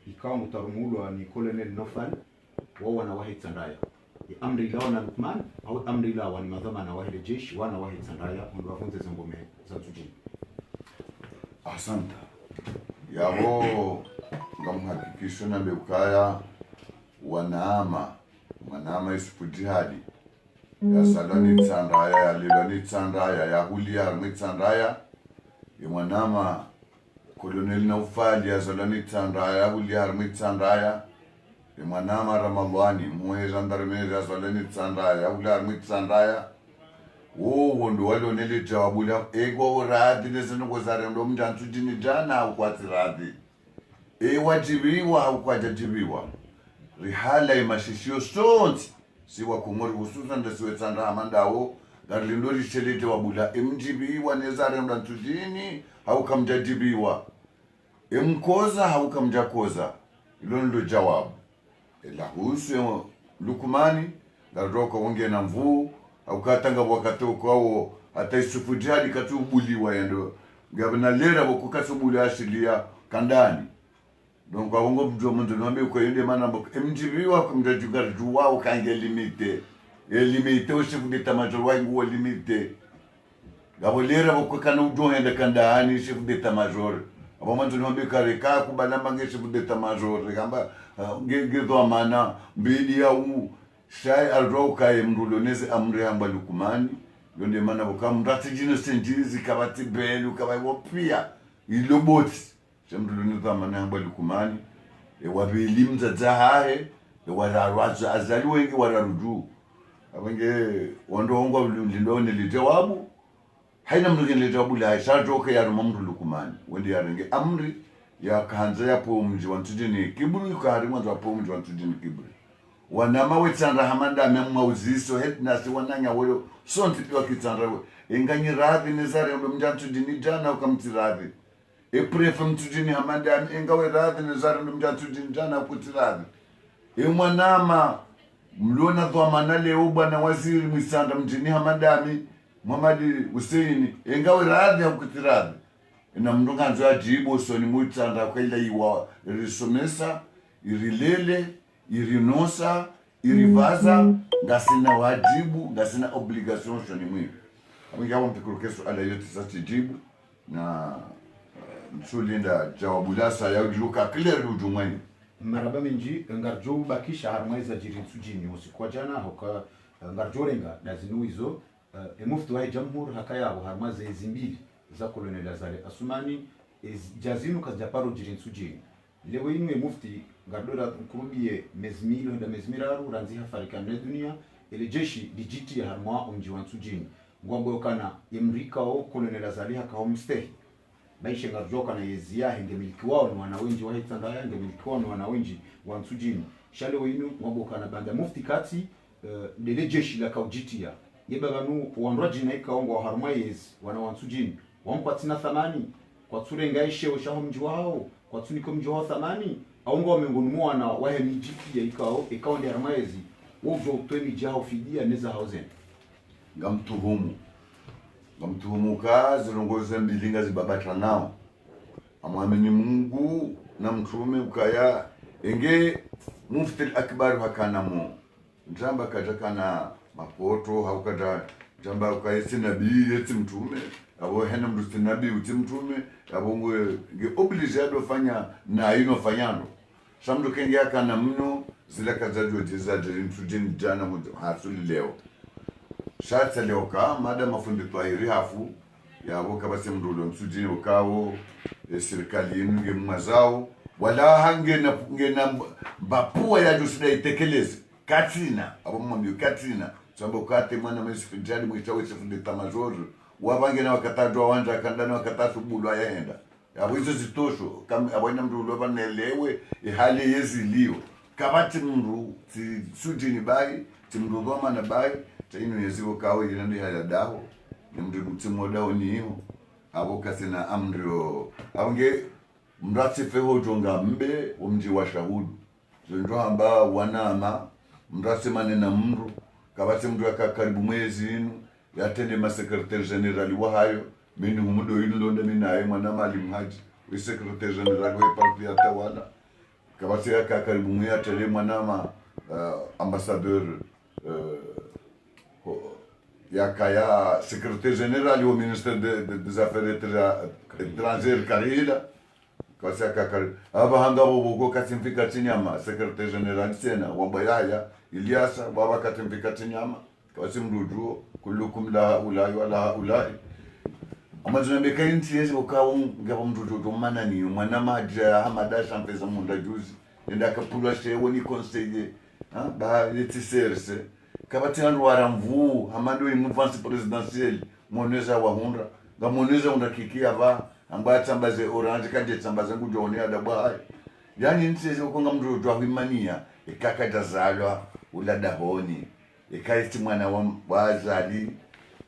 ikawa mutarmulwa ni colonel Nofal wao wana wahi Tandaya. Amri la wana Lukman au amri la wani madhamana wahi jeshi wana wahi Tandaya mwafunze zangome za Tsoudjini. Asante. Yabo ngamhakikisho na mbekaya wanaama Isufi Jihadi ya saloni tsandaya ya liloni tsandaya ya hulia harmi tsandaya ya mwanama kolonel Naufali ya saloni tsandaya ya hulia harmi tsandaya ya mwanama Ramadhani muhe zandarmeri ya saloni tsandaya ya hulia harmi tsandaya ndo walo nili jawabula ego uradi nesenu kuzare ndo mja Tsoudjini jana au kwa tiradi wajibiwa au kwa jajibiwa rihala imashishio sonti siwa Komori hususan nda siwe tsanda amandawo garlindori shelete wabula mjibiwa nezare mda Tsoudjini hau kamjajibiwa mkoza hau kamjakoza ilo ndo jawabu ila husu Lukmani gardoka wonge na mvuu hau katanga wakati ukawo hata Isufi Jihadi katubuliwa yendo gabna lera wakukasubuli ashilia kandani donc awongo mjo muntu nombe ko yende mana mjibiwa kumjajugar juwa ukange limite o chef d'état-major wa ngo limite gabolera bokukana ujo hende kandani chef d'état-major abo muntu nombe kareka kubalamba nge chef d'état-major gamba ngedo amana mbili ya u shay alroka mruloneze amri amba Lukmani ndio maana ukamrati jino senjizi kabati belu kabaiwo pia iloboti semdu ni dhamana hamba lukumani wabili mzazahahe wararwaza azali wengi wararudu abenge wandongwa lindone lijawabu haina mndu lijawabu la shajoke ya mamdu lukumani wendi yarenge amri ya kanza ya pomji wantujini kiburu kari mwanzo wa pomji wantujini kiburu wanama wetsanda hamanda memwa uziso hetnasi wananya wolo sonti pia kitanda we enganyi radhi nezare ndo mjantujini jana ukamtiradhi prefe mtujini hamanda engawe radhi nezare ndo mjantujini jana ukutiradhi mwanama mliona dhamana leo bwana waziri mwisanda mjini hamadami Muhammad Hussein engawe radhi ukutiradhi na mndonganzo ajibu soni mwitsanda kwaila iwa risomesa irilele irinosa irivaza ngasina wajibu ngasina obligation shoni mwi aminga wampikuru keso ala yote sasa jibu na msulinda jawabu lasa ya ujuka clear ujumani maraba minji ngarjo bakisha harmaiza jirin sujini usikwa jana hoka ngarjorenga dazinuizo mufti wa jamhur hakaya harmaza ezimbili za kolonel Azali Asumani jazinu kazjaparo jirin sujini lewe inwe mufti ngardora kurubie mezmilo nda mezmiraru ranzi hafarikane dunia ile jeshi dijiti ya harma umji wa sujini ngwambo kana imrika o kolonel Azali hakao mstehi baishe ngarjoka na yezia hende miliki wao ni wanawenji wa hitanda hende miliki wao ni wanawenji wa sujini shale wenu ngwambo kana banda mufti kati dele jeshi la kaujitia yeba banu wanroji na ikaongo harmayez wana wansujini wampatina thamani kwa tsure ngaishe ushaho mji wao kwa tuniko mji wao thamani aongo wamengonumwa na wahe mjiki ya ikao ndi harmayezi wojo utweni jao fidia neza hauzen ngamtuhumu kazi rongoze mbilinga zibabatra nao amwamini Mungu na mtume ukaya enge mufti al-akbar hakana mo njamba kajakana mapoto haukata njamba ukaisi nabii yeti mtume abo hena mdusti nabii uti mtume abo ngwe obligado fanya na ino fanyano samdo kenge akana mno zila kazajwa jizaje mtujini jana hasuli leo shatsa leo ka mada mafundi twahiri hafu yabo kabase mdulo mtujini ukawo serikali yenu nge mwazao wala hange na bapua ya jusida itekeleze katina abo mwambio katina sababu kate mwana mwezi fijali mwishawe sefundi tamajori wabange na wakatajwa wanja kandani wakatatu bulu ayaenda yabo hizo zitosho kama abona mdulo banelewe ihali yezi liyo kabati mndu sujini bai timndu na bai tainu yezigo kawe ilandi haya daho ni mndu mtimo daho ni hiyo abo kasina amrio abonge mrati feho jonga mbe umji wa shahudu ndo amba wanama mrati manena mndu kabati mndu karibu mwezi inu yatende ma secrétaire général wa hayo mimi humudo inu londe mimi naye mwana Maalim Haji we secrétaire général wa parti ya tawala kabati karibu mwezi atele mwana ambassadeur yakaya secrétaire général au ministère des affaires étrangères Karila kwa saka aba hanga bobo katimfika tinyama secrétaire général tena wabayaya Ilyasa baba katimfika tinyama kwa simruduo kullukum la ulai wala ulai amazuna bekainti yezi ukawo ngaba mruduo mana ni mwana maja hamada champeza munda juzi nenda kapulwa shewo ni conseiller ba yetiserse kabati anu waramvu hamando imuvance presidentielle moneza wa hundra nga moneza undakikia ba amba tambaze orange kanje tambaze ngujonea dabwa yani ntize ukonga mndu wa himania ikaka tazalwa ulada honi ikaiti mwana wa wazali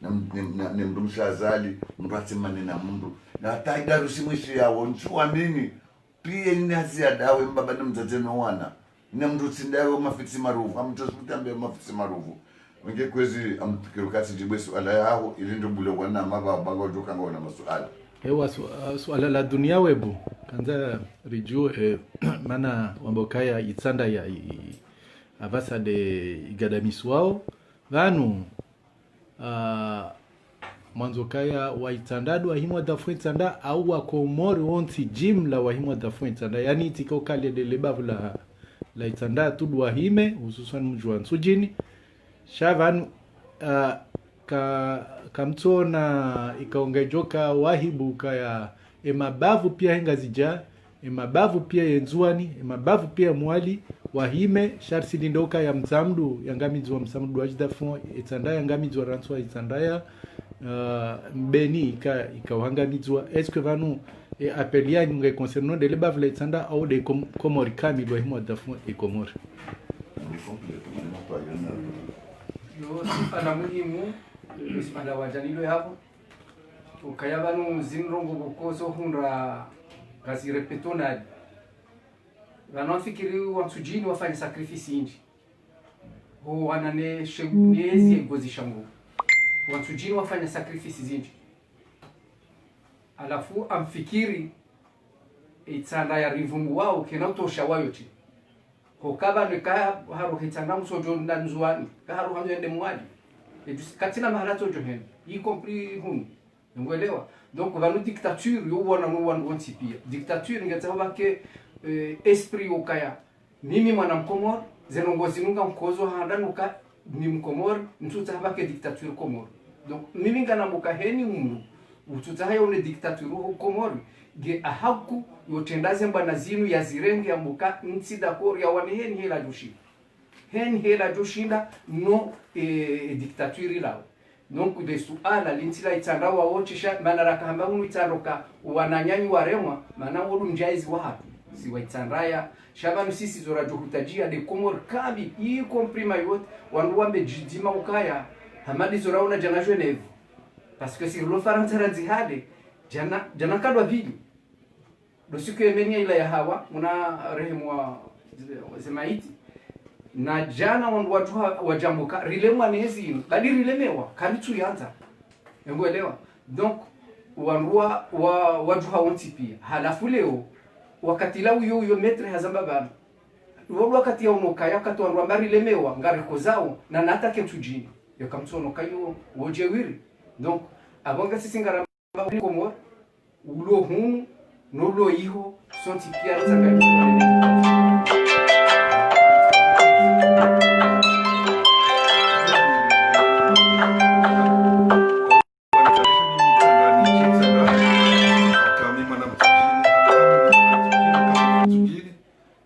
na mndu mshazali mndu atimane na mndu na taidarusi mwishi yawo nchuamini pia ninazi ya dawe mbaba na mzaze no wana na mndu tsindawe mafitsi maruvu amtosutambe mafitsi maruvu nge kwezi amtikirukasi jibwesu ala yao ilindo bule wana maba bago joka ngona masuala ewa swala la dunia webu kanza riju mana wambokaya itsanda ya avasa de igadamiswao vanu mwanzo kaya waitandadu wahimwa dafuitanda au wakomori onti jimla wahimwa dafuitanda yani tiko kale de lebavu la itanda tudu wahime hususan mjua nsujini shavanu kamtona ikaongejoka wahibu kaya emabavu pia hengazija emabavu pia yenzuani emabavu pia mwali wahime sharsi lindoka ya mzamdu yangamizwa mzamdu wajdafon etanda yangamizwa ranswa etandaya mbeni ikawangamizwa eske vanu apelia nge concernant de lebavu la etanda au de komori kami lo himo dafon e komori yo sifana muhimu ismala wajanilo hapo ukayabanu zinrongo bokozo hunra gazi repetona wanafikiri wansujini wafanye sacrifice inji ho wanane shegezi gozi shango wansujini wafanye sacrifice zinji alafu amfikiri itsanda ya rivungu wao kenatosha wayote hokaba nekaya haro hitanga musojo ndanzuani haro hanyo ende mwali katina mahala tojo hen y compris hun ngwelewa donc vanu dictature yo wana no wan wonsipia dictature ngataba ke esprit okaya mimi mwana mkomor zenongozi nunga mkozo handanuka ni mkomor ntuta habake dictature komor donc mimi ngana muka heni mundu ututa hayo ne dictature komor ge ahaku yotendaze mbana zinu ya zirenge ya muka nsida kor ya wane heni hela joshi hen hela joshinda no dictature lao donc de suala lintila itanda wa wochisha manaraka hamba unu itaroka wananyanyi waremwa mana wodu njaizi wa hapi si wa itandaya shabanu sisi zora juhutajia de komor kabi y comprima yote wanduambe jidima ukaya hamadi zora una jana Genève parce que si lo farantara zihade jana kadwa vidi do siku yemenia ila ya hawa una rehemu wa zemaiti na jana watu wajambuka rilemwa nezi bali rilemewa kalitu yanza ngwelewa donc wanrua watu hawonti pia halafu leo wakati la uyo metre hazamba bana wakati ya unoka wakati wanrua bari rilemewa ngareko zao na natake tujini yakamtsono kayo wojewiri donc abonga sisi ngaramba komo ulo hunu no lo iho sonti pia tsangani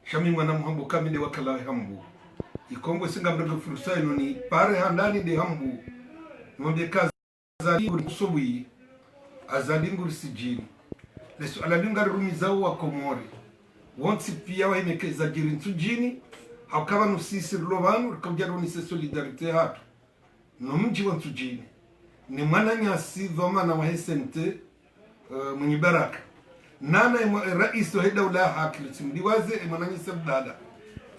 shami mwana mhambu kamile wakala hambu ikongo singa mdogo fursa ino ni pare handani de hambu mwambie kazi azali subuhi azalingu sijini leso alalinga rumi zao wa komori wonsi pia wa imekeza jirintu jini haukawa nusisi lovanu rikaujaru ni se solidarite hatu no mji wa tujini ni mwana nyasi dhoma na wahesente mwenye baraka nana rais wa daula hakili simdiwaze mwana nyasi abdala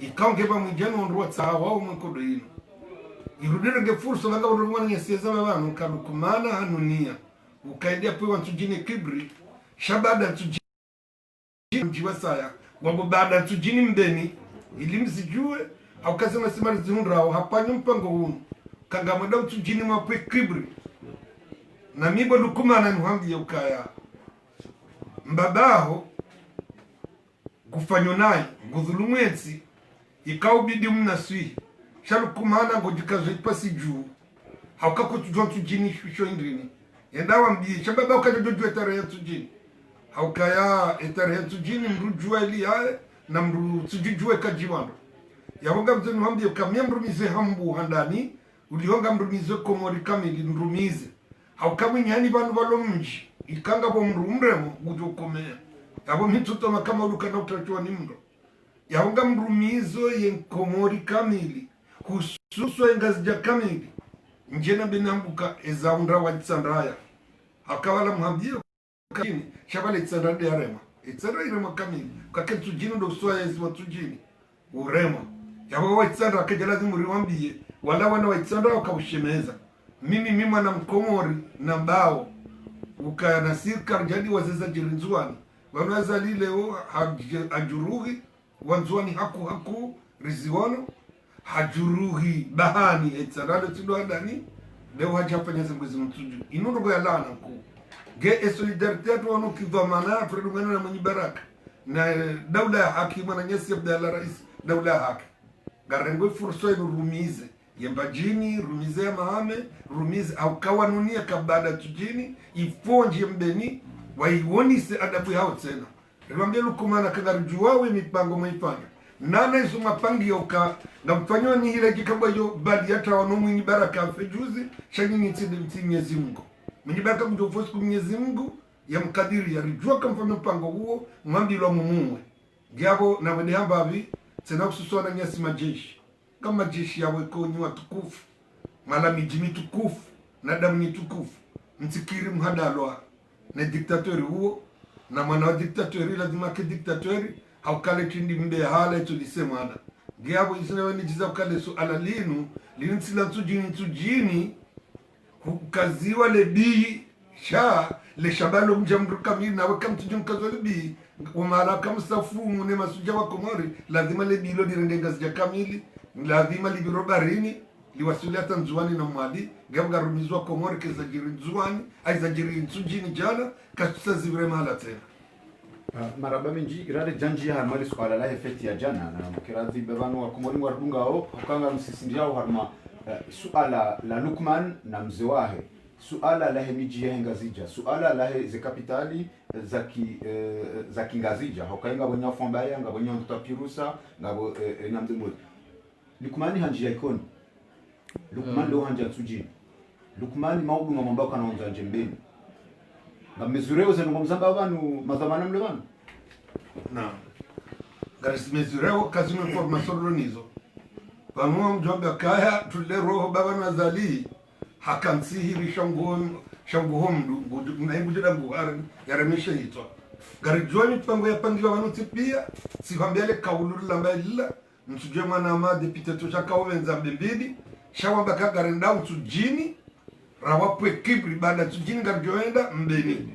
ikaongeba mwijano onruwa tsawa wa mwenkodo ino irudira ge fursa wanga mwana nyasi zama banu kadukumana hanunia ukaidia pwe wa tujini kibri shabada tujini mjiwa saya wabo baada tujini mbeni ili msijue au kasema simari zihundrao hapanyo mpango hunu kanga mwada tujini mapwe kibri na mibo lukumana nuhangi ya ukaya mbabaho kufanyo nayi ngudhulumwensi ikaubidi mnaswi shalukumana ngojikazo ipasi juu haukako tujua tujini shisho indrini endawa mbii shababa ukajojoju etare ya tujini haukaya etare ya tujini mrujua ili yae na mru tujujue kajiwando yahonga mzenu hambi ukamia mrumize hambu handani ulihonga mrumize komori kamili mrumize haukamu nyani vanu valo mji ikanga po mru mremo ujokomea yabo mitutoma kama ulukana utachua ni mro yahonga mrumizo yen komori kamili hususo engazija kamili njena binambuka ezaundra wa tsandaya akawala mhambio kini shabale tsandade yarema itsara irema kamili kaketu jino do soya ezwa tujini urema yabo wa tsandra kajalazi muriwambie wala wana wa tsandra wakaushemeza mimi mwana mkomori na mbao ukana sirka jadi wazeza jirinzuani wanaweza lileo hajuruhi wanzuani haku riziwano hajuruhi bahani etsarado tudwadani leo hajafanya zingwezi mtuju inundo ya lana ku ge solidarite tu wano kidhamana tudumana na mwenye baraka na daula ya haki mwana nyesi abdala rais daula ya haki garengwe fursa inurumize yembajini rumize ya mahame rumize au kawanunia kabada tujini ifonje mbeni waiwonise adabu yao tena rwambia lukumana kangarujuwawe mipango mwaifanya nana isu mapangi yoka na mfanyo ni hile kikabwa yo badi yata wanomu ni baraka fejuzi shangini mti Mwenyezi Mungu mwenye baraka kujofosi ku Mwenyezi Mungu ya mkadiri ya rijua kamfanya mpango huo mwambi lo mumumwe Giabo na wende hambavi tena kususona nyasi majeshi kama jeshi yawe konyi watukufu mala mijimi tukufu na damu ni tukufu mtikiri mhadalwa na diktatori huo na mwana wa diktatori lazima ke diktatori haukale chindi mbe hala tulisema ana Giabo isina wani jiza ukale su ala linu sila tujini kukaziwa lebii sha le shabalo mjamru kamili na wakam tujum kazo lebii umara kama safumu ne masuja wa Komori lazima lebilo direndenga zija kamili lazima libiro barini liwasilia tanzuani na mwadi gabga rumizwa Komori keza jiri nzuani aiza jiri nsujini jana katusa zivire mahala tena maraba minji irade janji harmali swala la efeti ya jana na mkirazi bebano wa Komori ngwarudunga o hukanga msisindi yao harma suala la Lukman na mzee wahe suala la hemiji ya ngazija suala la ze kapitali za kingazija hokainga bonya fombaya ngabonya mtapirusa ngabo nyamdemo Lukman hanji ya ikoni Lukman ndo hanja tsuji Lukman maudu ngomba kana onza njembeni ngamezureo ze ngomzamba abantu mazamana mlebana na garisi mezureo kazime information ronizo pamwe mjombe kaya tulero baba nazali hakansihiri shanguhom mnaimbuja nguhari yaremisha hitwa garijoni pango ya pandiwa wanuti pia sifambiale kaululu lamba lila msujue mwana ama depite tosha kawenza mbibidi shawamba kagarenda msujini rawapwe kibri baada msujini garijoenda mbeni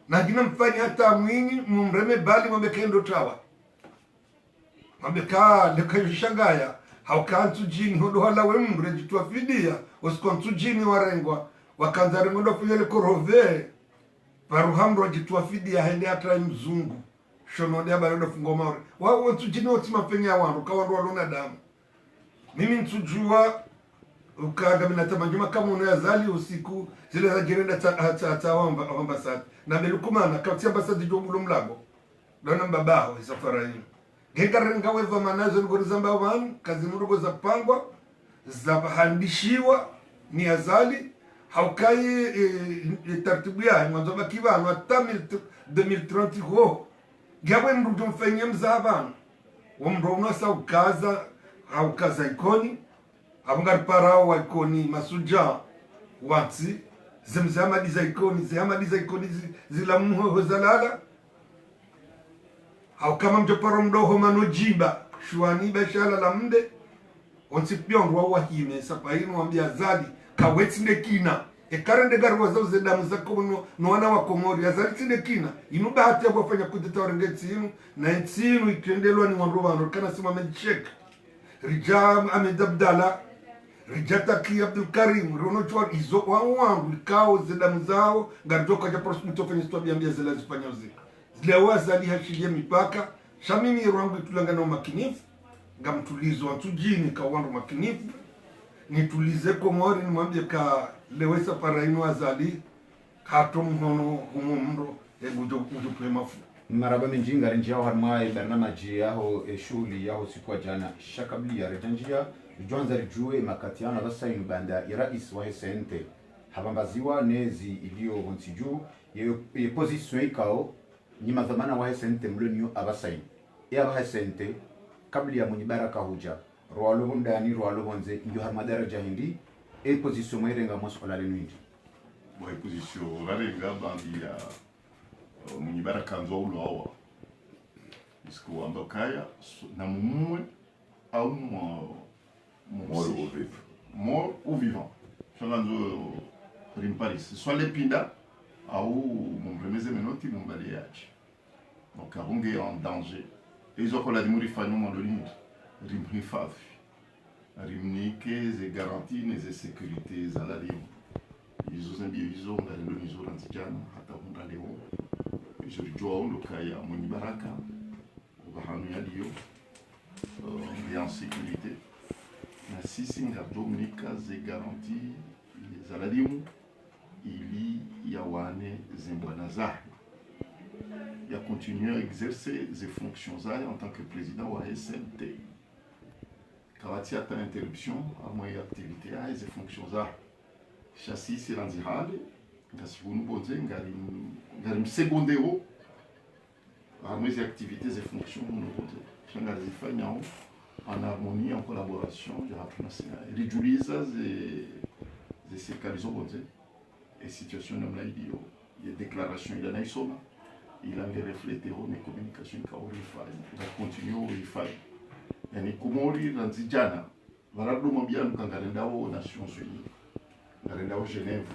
na jina mfanyi hata mwingi mumreme bali mwambekendo trawa mwambeka lekajishangaya haukantu jini hodo hala we mre jitwa fidia usikontu jini warengwa wakanza rengo ndo fuyele korove paruhamro jitwa fidia hende atra mzungu shono dia balo fungo maure wao tu jini wotima penya wangu kawandu walona damu mimi ntujua ukaga minatamajuma kama unayazali usiku zile za jirenda ta wamba sati na melukumana kauti ambasadi jomulo mlago dona mbabaho isafara hii Gengarenga weva manazo ngori zamba wan kazi murugo za pangwa za handishiwa ni azali haukai tartibu ya mwanzo bakiwa na 2030 ho gawe mrujo mfanye mzaban umrono sa ukaza au kaza ikoni abungar parao wa ikoni masuja wati zemzama diza ikoni zila muho zalala au kama mtoparo mdoho manojimba shuani beshala la mde onsipion wa wahime sapaino ambia zadi kawetsinde kina ekarende garwa za damu za kono no wana wa Komori azali tinde kina inuba hata kufanya kudeta orengeti inu na ntinu itendelwa ni wanroba kana sima medcheck rijam amedabdala rijata ki Abdul Karim rono chwa izo wangu kao zedamu zao garjoka ja prosmito fanya stwa biambia zela zipanyozi lewa zali hashiye mipaka shamimi rwangu tulanga na makinifu ngamtulizo watujini ka wandu makinifu nitulize Komori nimwambie ka lewesa paraino azali kato mhono humumro egujo mafu maraba minjinga rinjao harmai barnamaji yaho shuli yaho sikwa jana shakabli ya rejanjia Joanza rijue makatiana basa inubanda ya rais wa SNT habambaziwa nezi ilio hontiju ye position ikao nyima zamana wa SNT mlonyo abasaini ya wa SNT kabli ya mwenye baraka huja roalo ndani roalo bonze ndio harmadara hindi e position mwerenga mosala lenwindi bo e position varenga bandi ya mwenye baraka nzo ulo awa isiko ambakaya na mumwe au mort ou vivant. Changanzo rimparis. Soit l'épinda, ou mon premier zémenoti, mon balayage. Donc, Arungue est en danger. Et ils ont la dimuri fagnon mon limite. Rimni faf. Rimnike, et garantie, et sécurité, à la ligne. Ils ont un biviso, on a le miso, l'antijan, hata on a léon. Et je lui dois le kaya, mon ibaraka, au bahanu yadio, et en sécurité. sisi ngadomnika ze garanti za ladimu ili ya wane zimbwana zahe ya continuer à exercer ses fonctions zahe en tant que président wa SNT kawati ata interruption amwe activité ya ze fonctions zahe chassi siranzihale ngasibunu bonze ngari msegondero amwe ze activités ze fonctions no bonze changa zifanya en harmonie, en collaboration, il utilise les circalisations bonze et situation comme là il y a déclaration il a naïsoma il a reflété mes communications il va continuer il fait yani kumori ranzijana varado mabia kangarendao Nations Unies garendao Genève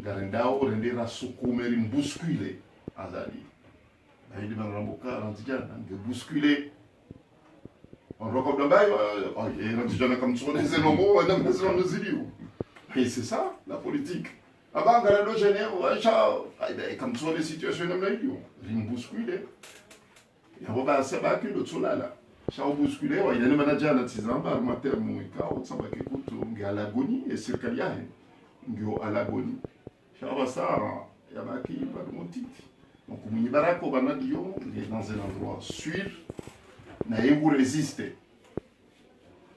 garendao rendera sokumeri bousculer azali baidi bangamboka ranzijana de bousculer on regarde là-bas, il y a comme sur les éléments, et c'est ça, la politique. Avant, on a le Genève, comme sur les situations comme là, il y a un bousculé. Il y a un sabaki de Tsolala. Il y a un bousculé, il y a un manager à la Tizan, par matin, Mouika, au Tsamba qui écoute, il y a l'agonie, et c'est le cas, il y a l'agonie. Il y a ça, il y a qui, par mon titre. Donc, il y a un Banadio, il est dans un endroit sûr. Na yegu resiste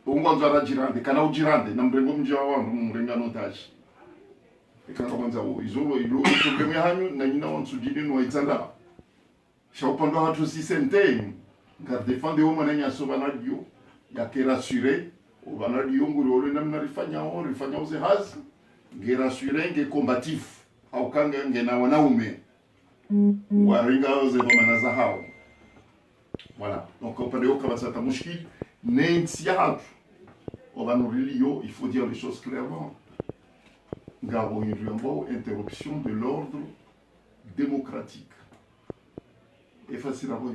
ungwanza ra jirande kana ujirande na mrengo mjia wangu mrenga notaji ikanga kwanza izolo ilo problem ya hanyu na nyina wansu jini no itsanda shaupondo hatu si sente ngar defende o mananya so banadio ya ke rassurer o banadio nguri ole namna rifanya o ze haz nge rassurer nge combatif au kanga nge na wanaume waringa ze bamanaza hao. Voilà, donc on peut dire que ça mushkil n'intiad on va nous relire, il faut dire les choses clairement. Gabo une interruption de l'ordre démocratique. Et facile à voir.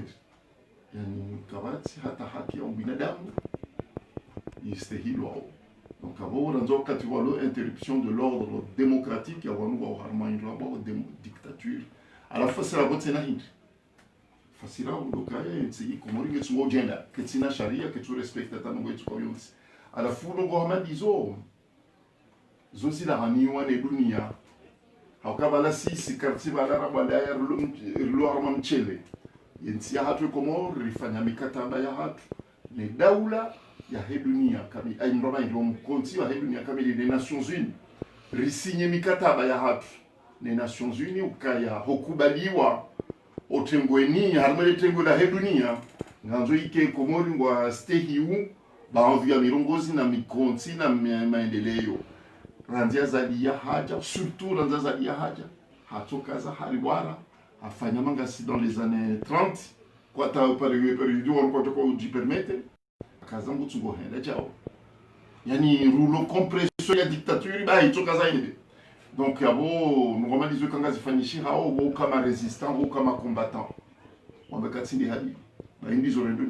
Yani kabati hata haki ya binadamu istahili. Donc avant on a kati walo interruption de l'ordre démocratique ya wanu wa harmani rabo dictature. À la fois c'est la botte na hindi. Fasira udokaya yetsi komori ngetsugo gender ketsina sharia ketsu respecta tango yetsu koyonsi ala funo go hamadizo zosi la haniwa ne dunia hakabala sisi kartiba la rabada ya rulo armam chele yetsi hatu komor rifanya mikataba ya hatu ne daula ya hedunia kami ay mroma ndio mkonti wa hedunia kami les Nations Unies risinye mikataba ya hatu ne Nations Unies ukaya hokubaliwa otengweni harmele tengo la hedunia nganzo ike komori ngwa stehiu baadhi ya mirongozi na mikonti na maendeleo ranzia zadia haja surtout ranzia zadia haja hatokaza haliwara afanya mangasi dans les années 30 kwa ta période on kwa ko ji permettre kazangu tsungo henda chao yani rouleau compresseur ya dictature ba itokaza ine. Donc, il y a beau, nous remet les yeux quand ils finissent, ou comme résistant, ou comme combattant. On va casser les halis. Ils disent au rendo.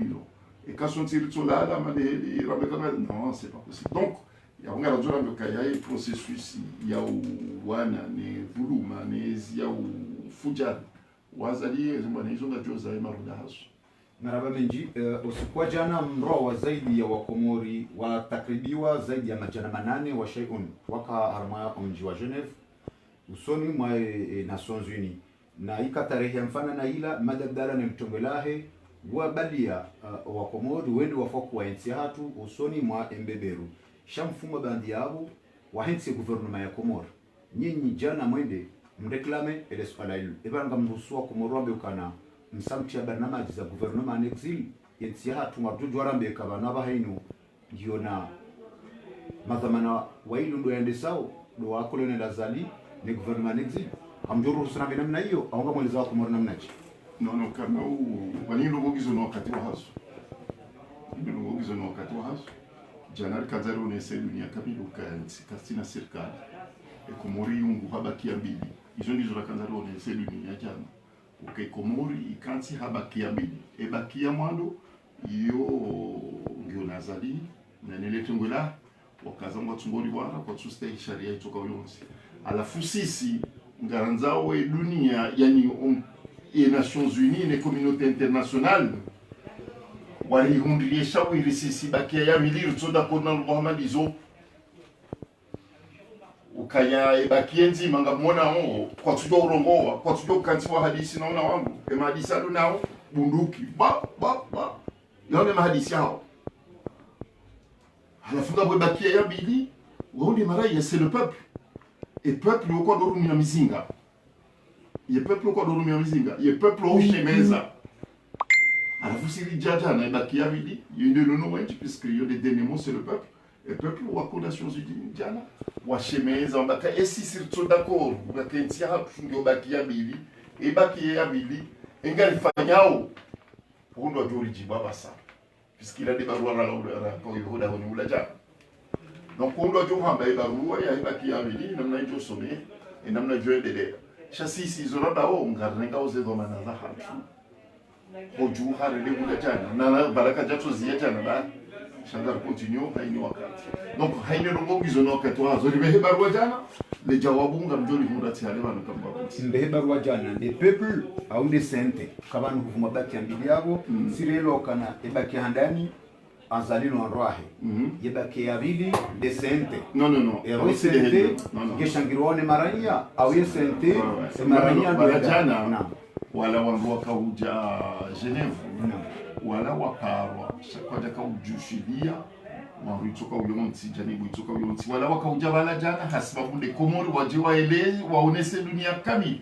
Et quand on tire sur là, ils ramènent. Non, c'est pas possible. Donc, il y a un gars qui a processus, il y a Wana, ne Buluma, il y a Fujan. Wazali, ils ont Josa et Marudahasu. Maraba Menji, usikuwa jana mroa zaidi ya Wakomori watakribiwa zaidi ya majana 8 wa shay'un waka harma mji wa Genève usoni mwa Nations Unies na ika tarehe mfana na ila madadala na mtongolahe wabalia Wakomori wende wafoku wa ensi hatu usoni mwa Mbeberu shamfuma bandi yabo wa hensi gouvernement ya Komori nyinyi jana mwende mreklame ele swala hilo ebanga mruhusu wa Komori wabe ukana msamti ya barnamaji za gouvernement en exil yensi hatu mabdudu warambe kabana bahainu ndio na madhamana wailu ndo yende sao ndo wakolone la zali ni gouvernement en exil amjuru sana bina namna hiyo au kama mweleza wako morna mnaji non kama wani ndo gogizo no wakati wa haso ndo gogizo no wakati wa haso janar kazaro ne se dunia kabilu kansi kasina serikali Komori yungu habakia mbili hizo ndizo la kazaro ne se dunia jana okay, Komori ikansi habakia mbili ebakia mwando iyo ngio nazali na nilete ngwela wakazangwa tumbori wara kwa tuste sharia itoka uyonsi alafu sisi ngaranzao e dunia yani les Nations Unies les communautés internationales walihundilie shawiri sisi bakia ya milir tsoda kona Muhammad izo ukaya ibakie nzima ngamona ho kwa tujo urongoa kwa tujo kantiwa hadisi naona wangu ema hadisi ado nao bunduki ba yaone mahadisi hao halafunga bwe bakia ya bili waundi marai c'est le peuple et peuple uko dorumia mizinga ye peuple uko dorumia mizinga ye peuple ushemeza alafu siri jaja na bakia bili yende nono wengi puisque yo des derniers mots c'est le peuple et peuple wako Nations Unies jana washemeza mbaka esi sirto d'accord bakentia ndio bakia bili e bakia bili engalifanyao hundo jori jibaba sana puisqu'il a des barua la kwa yuhuda honi ula jana donc hundo jo hamba e barua ya bakia bili namna njo some e namna jo dede chasisi zorada o ngarnga oze do manala hatu hoju harele ula jana na baraka jato zia jana ba Chandar continue haini wakati donc haini rongo gizono wakati wazo libehe barua jana le jawabu ngamjoli humurati hale bana kamba mbehe barua jana de peuple au de sente kabanu kuvuma baki ambili yabo sirelo kana ebaki handani anzalino anroahe yebaki abili de sente non ero sente keshangirone marania au ye sente marania de jana wala wangu wakauja Genève wala waparwa shakwaja kaujushilia waruitoka uyonti jani buitoka uyonti wala wakauja wala jana hasibabu de komori waje waele waonese dunia kami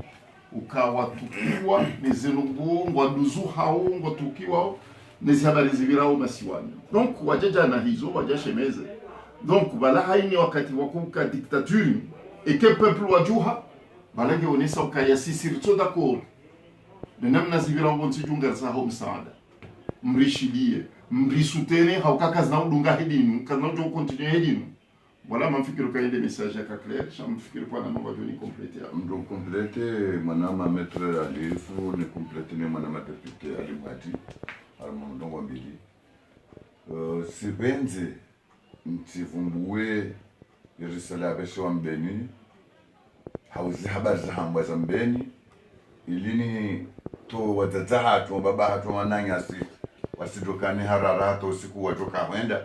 ukawatukiwa nezenungu ngwaduzu hao ngwatukiwa nezi habari zibirao masiwani donc waje jana hizo waje shemeze donc wala haini wakati wakuka dictature et que peuple wajuha wala geonesa ukayasi sirto d'accord de namna zibirao bonti junga za home saada mrishilie mrisutene haukaka zina udunga hedinu kana jo continue hedinu voilà mamfikiro kaide message ya clair chamfikiro kwa na mambo joni complete ndo complete manama metre alifu ni complete ne manama depute alimati almondo wambili sibenze mtivumbuwe irisala besho mbeni hauzi habari za hamba za mbeni ilini to watataha baba hatu wananyasi wasidokani hararato usiku watoka kwenda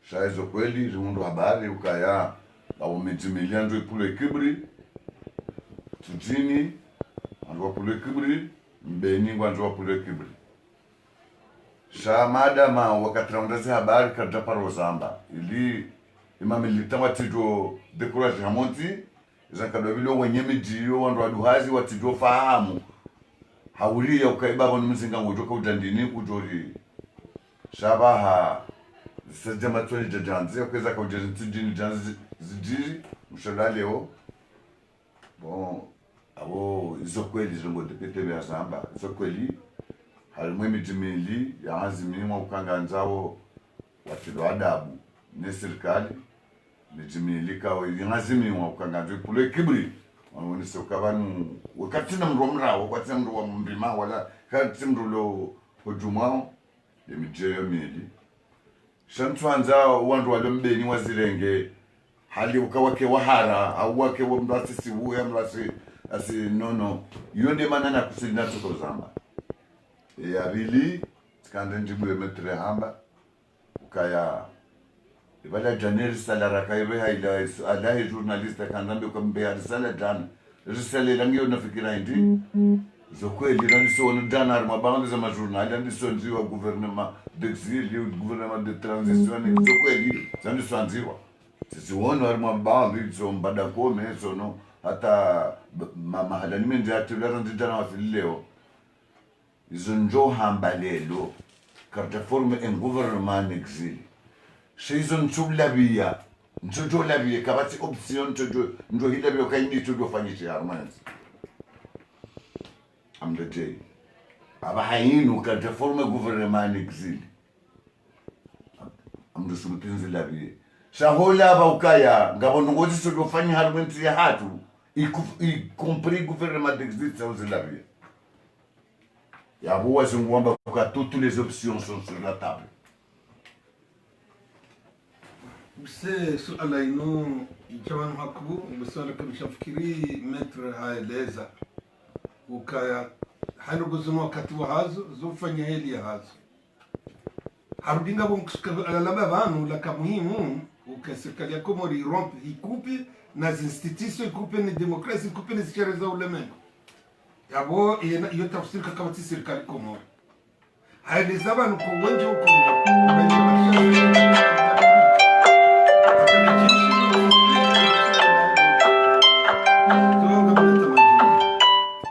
shaizo kweli riundo habari ukaya au mitimilia ndo ipule kibri tujini ando pule kibri mbeni ndo pule kibri shamada ma wakatrandaze habari kadra parozamba ili imamilita watido decourage hamonti zakadobilo wenye midio ndo aduhazi watido fahamu haulia ukaiba kwa mzinga ngojoka utandini kujori shabaha sejama twali jajanzi kweza kwa ujeni janzi zidiri mshala leo bon abo izo kweli zongo depete bya samba izo kweli halimwe mitimili ya azimimwa ukanga nzao watido adabu ne serikali mitimili kawo yazimimwa ukanga nzao pule kibri wanonese ukabanu wakati na mromra wakati na mro mbima wala kati mro lo hujumao yemijeyo mili shantwanza wandu wale mbeni wazirenge hali ukawake wahara au wake wa mdasi sibuya mdasi asi nono yonde manana kusinda tuko zamba ya bili skande njibwe metre hamba ukaya ibala janeri salara kaiwe haila alahi journaliste kanambe kumbe risala jana risala langio nafikira ndi zo kweli ndiso ono jana arma bande za journal ndiso nziwa gouvernement d'exil gouvernement de transition zo kweli ndiso nziwa sisi wono arma bande zo mbada kome so no hata mahala nimendi atulera ndijana wasileo izo njo hambalelo karta forme un gouvernement exil shizo ntulabia njojo labia kabati option njo hilabia kaindi tudo fanyisha armanzi amdeje aba hainu karta forme gouvernement exil amdo sumpenzi labia shahola ba ukaya ngabona ngozi tudo fanya harmanzi ya hatu y compris gouvernement d'exil ça labia ya boa zungwamba kwa toutes les options sont sur la table. Mse suala inu jaman haku msala kumshafikiri metre haeleza ukaya haluguzuno wakati wa hazo zufanya heli ya hazo harudinga laba vanu la kamuhimu uka serikali ya Komori rompe ikupe na institution ikupe ni demokrasi ikupe ni sheria za ulimwengu yabo iyo tafsiri kama serikali Komori haelezaba nuko wenje huko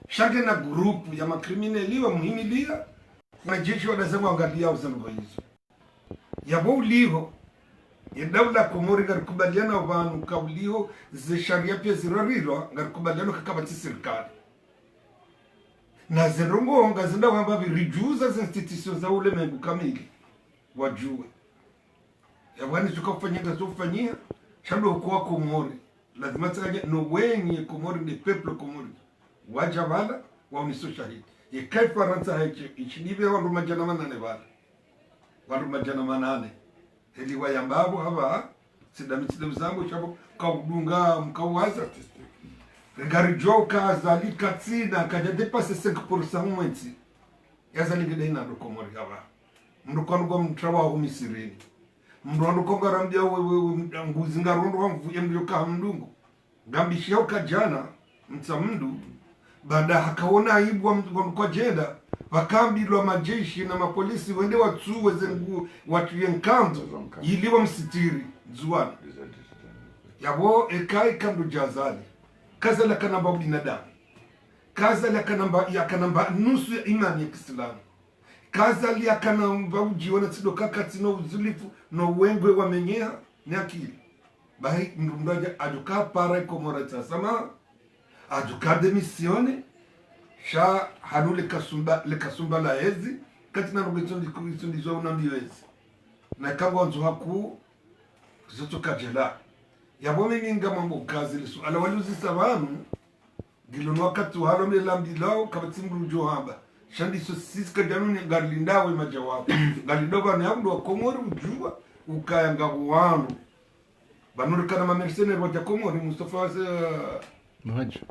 shage na grupu ya makriminali wa muhimilia wanajeshi wanasema angalia uzango hizo yabo uliho ya dawla Komori ngarikubaliana abantu kauliho ze sharia pia zirarirwa ngarikubaliana kakabati serikali na zirongo ngazinda wamba virijuza za institution za ulimwengu kamili wajue yabwani tukafanya ngazofanyia shando kwa Komori lazima tsakaje no wenye Komori ni peuple Komori wajabala wauniso shahidi yekai Faransa haiche ichinibe wandu majana manane bala wandu majana manane heli wayambabu haba sidamitsile mzangu chabo kaudunga mkawaza ngarijo kazali katsina kaja depase 5% mwezi yazali ngede ina ndo Komori haba mndu kwanuko mtrawa wa Misiri mndu kwanuko ngaramdia nguzi ngarondo wamvuye mndu ka mndungu ngambishia ukajana mtsamndu baada hakaona aibu kwa jenda wakambilwa majeshi na mapolisi wende watsuwe zengu watu yenkanto ili wamsitiri zuani yabo ekai kandu jazali kaza la kanamba binadamu kaza la kanamba nusu ya imani ya Kiislamu kaza li akanamba ujiona tsidoka katsino uzulifu no wengwe wamenyea ni akili bahi mrundaja aduka para Komora tasama aduka demisione sha hanule kasumba la ezi katina rugitondi zo unambiwezi na kango anzo haku zoto kajela yabo minga mambo kazi lisu ala waluzi sabanu gilon wakati halo melambilao kabatimbu johamba shandi so siska januni garlindawe majawabu galindoba ne amdo Komori ujua ukayanga wanu banurikana mamercenaire wa Komori Mustafa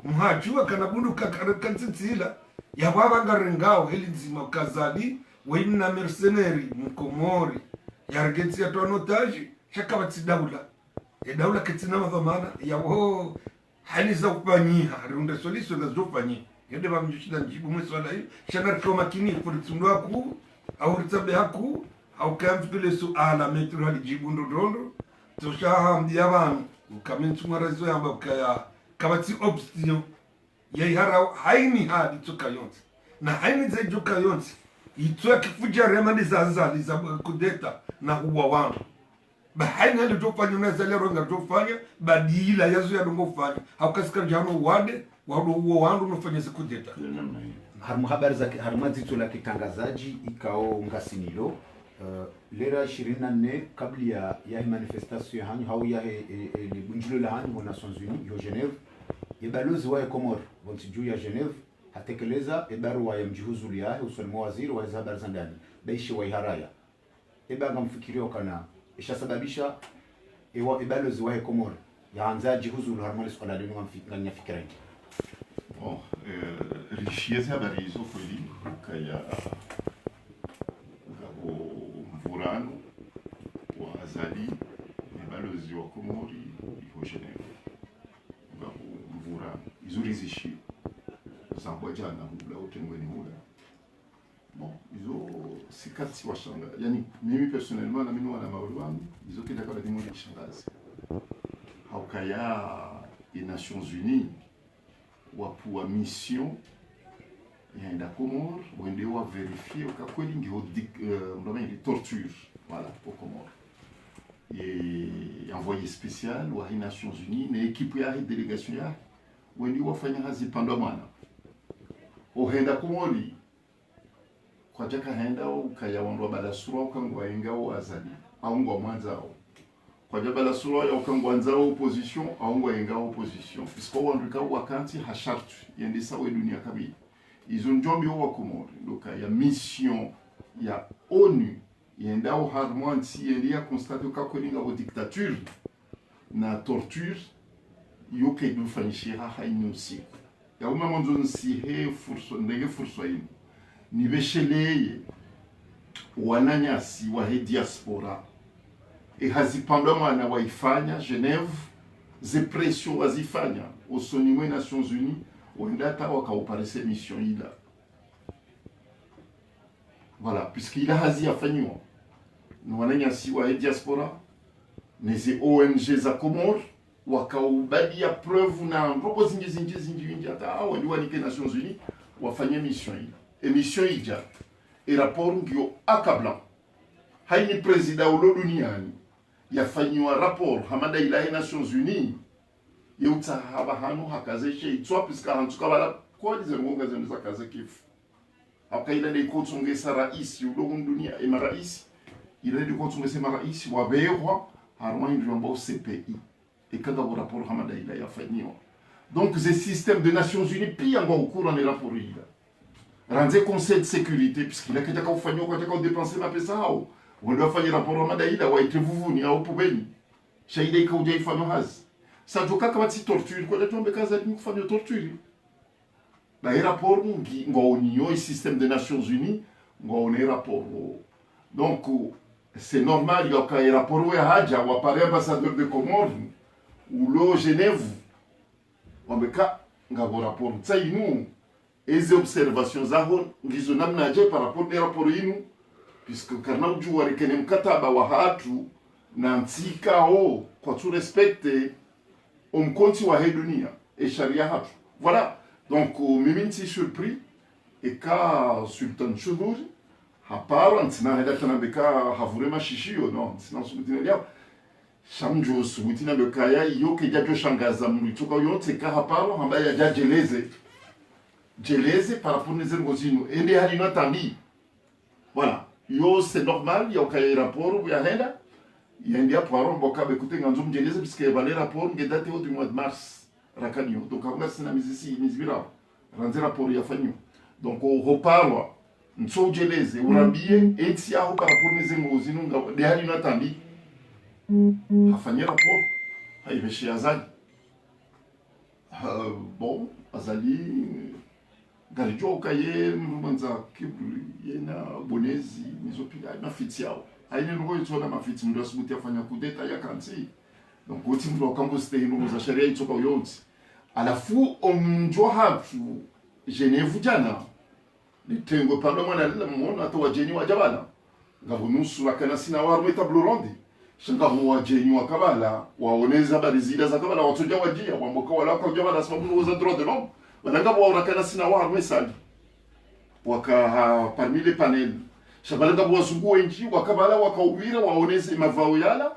mhaju akanabundu kansitsila yababa ngarengao heli nzima kazali weina mercenary mkomori yargenzi ya tonotaji shaka batidawla dawla kitina madhamana yabo hali za kufanyiha runda solution za zofanyia yende bamjishida njibu mweswala hii shanar kwa makini furitsundwa ku au ritsabe haku au kamfikile suala metro hali jibu ndondo toshaha mdiabanu ukamentu marazo yamba ukaya kabati option yaihara haini hadi toka yonte na haini za joka yonte itwa kifuja remani za kudeta na huwa wangu ba haini hali jofanya na zale ronga jofanya badila yazo ya dongo fanya haukasika jano wade wado huwa wangu nofanya zikudeta harmu habari za harmu zito la kitangazaji ikao ngasinilo lera 24 kabla ya manifestation hanyu hau ya bunjulo la hanyu wa Nations Unies yo Genève ibalozi wa Komori wanti juu ya Genève hatekeleza barua ya mjihuzuli yahe usalmu waziri wa habari za ndani baishi wa iharaya ebanga mfikirio kana ishasababisha ibalozi wa Komori yaanza jihuzulu harmali swala dini nganya fikira bon richesse habari hizo kweli kaya mvurano wa azali ibalozi wa Komori iko Genève mvura izuri zishi sambwa jana hula utengweni hula bon izo sikati washanga yani mimi personnellement na mimi wana mauli wangu izo kenda kwa dimo ya shangazi haukaya i Nations Unies wapuwa mission yaenda Komori wende wa verifier ukakweli ndio mdomeni torture voilà au Komori et envoyé spécial wa Nations Unies na equipe ya délégation ya wendi wafanya hazi pando mwana ohenda Komori kwa jaka henda ukaya wandwa balasura ukangwa ingao azali au ngwa mwanzao kwa jaba balasura ya ukangwa nzao opposition au ngwa ingao opposition puisque wandika wakanti hashartu yende sawe dunia kabili izo njombi wa Komori ndoka ya mission ya ONU yenda au harmwanti yenda constate ka kolinga wa dictature na torture yoke dufanyishira haini usiku ya uma mwanzo nsihe furso ndege furso yini nibesheleye wananyasi wa diaspora hazipandwa mwana waifanya Genève ze pression wazifanya usonimwe Nations Unies wendata wakauparese mission ila voilà puisqu'il a haziyafanywa ni wananyasi wa diaspora neze ONG za Comores wakaubadia preuve na mpropo zingi hata wandi wanike Nations Unies wafanye mission ila mission ija e rapport ngio accablant haini president ulo duniani yafanyiwa rapport hamada ilahi Nations Unies yeuta haba hanu hakazeshe itswa piska hantuka wala kwa dize ngonga zenu za kaze kifu akaila ne kotsongesa raisi ulo dunia ema raisi ile de kotsongesa raisi wa bewa harma ndiyomba CPI et kada wa rapport hamada ilahi yafanyiwa donc ce système de Nations Unies pia ngo ukura ne rapport ila ranze conseil de sécurité puisqu'il a kitaka ufanywa kwa taka dépenser ma pesa hao wanda fanya rapport hamada ila waite vuvuni au pubeni shaida ikauja ifano hazi sa joka kama si torture kwa tombe kaza ni kufanya torture na rapport ngo union et système des Nations Unies ngo on rapport donc c'est normal il y a un rapport ya haja wa pare ambassadeur de Comores ou lo Genève wambeka ngabo rapport tsainu ezi observations zahon ngizo namna je par rapport des rapports yinu puisque karna ujua rekene mkataba wa hatu na ntika kwa tu respecte umkonti wa dunia et sharia hatu voilà donc mimi nti surpris et ka sultan Chuduri haparo ntina hada tanabeka havurema shishio non sinon subutina lia shamjo subutina bekaya yoke jajo shangaza mlitoka yote ka haparo ambaye jeleze par rapport aux ngozino ende hali natandi voilà yo c'est normal ya ukaya rapport ya henda yendia poaro mboka bekute nganzo mjeleze puisque vale rapport ngedate au du mois de mars rakanyo donc on sina mizisi mizibira ranze rapport ya fanyo donc au reparwa nso jeleze urambie enti ya par rapport aux ngozino de hali natandi afanye rapport haibeshi azali bon azali garijo ukaye mwanza kiburi yena bonezi mizopila na fiti yao aine ngo itsona mafiti ndo asubuti afanya kudeta ya kansi donc uti ndo kambo stay ndo za sharia itoka yonti alafu omjo hatu Genève jana litengo pando mwana lila mwana to wajeni wajabana ngabunusu wakana sina warme tablo rondi shanga wajeni wakabala waoneza barizida za kabala watoja wajia wamboka wala kwa jabala sababu za droit de l'homme wananga waonekana sina warme sali waka parmi les panels shabalanga bwazungu wengi wakabala wakaubira waoneze mavao yala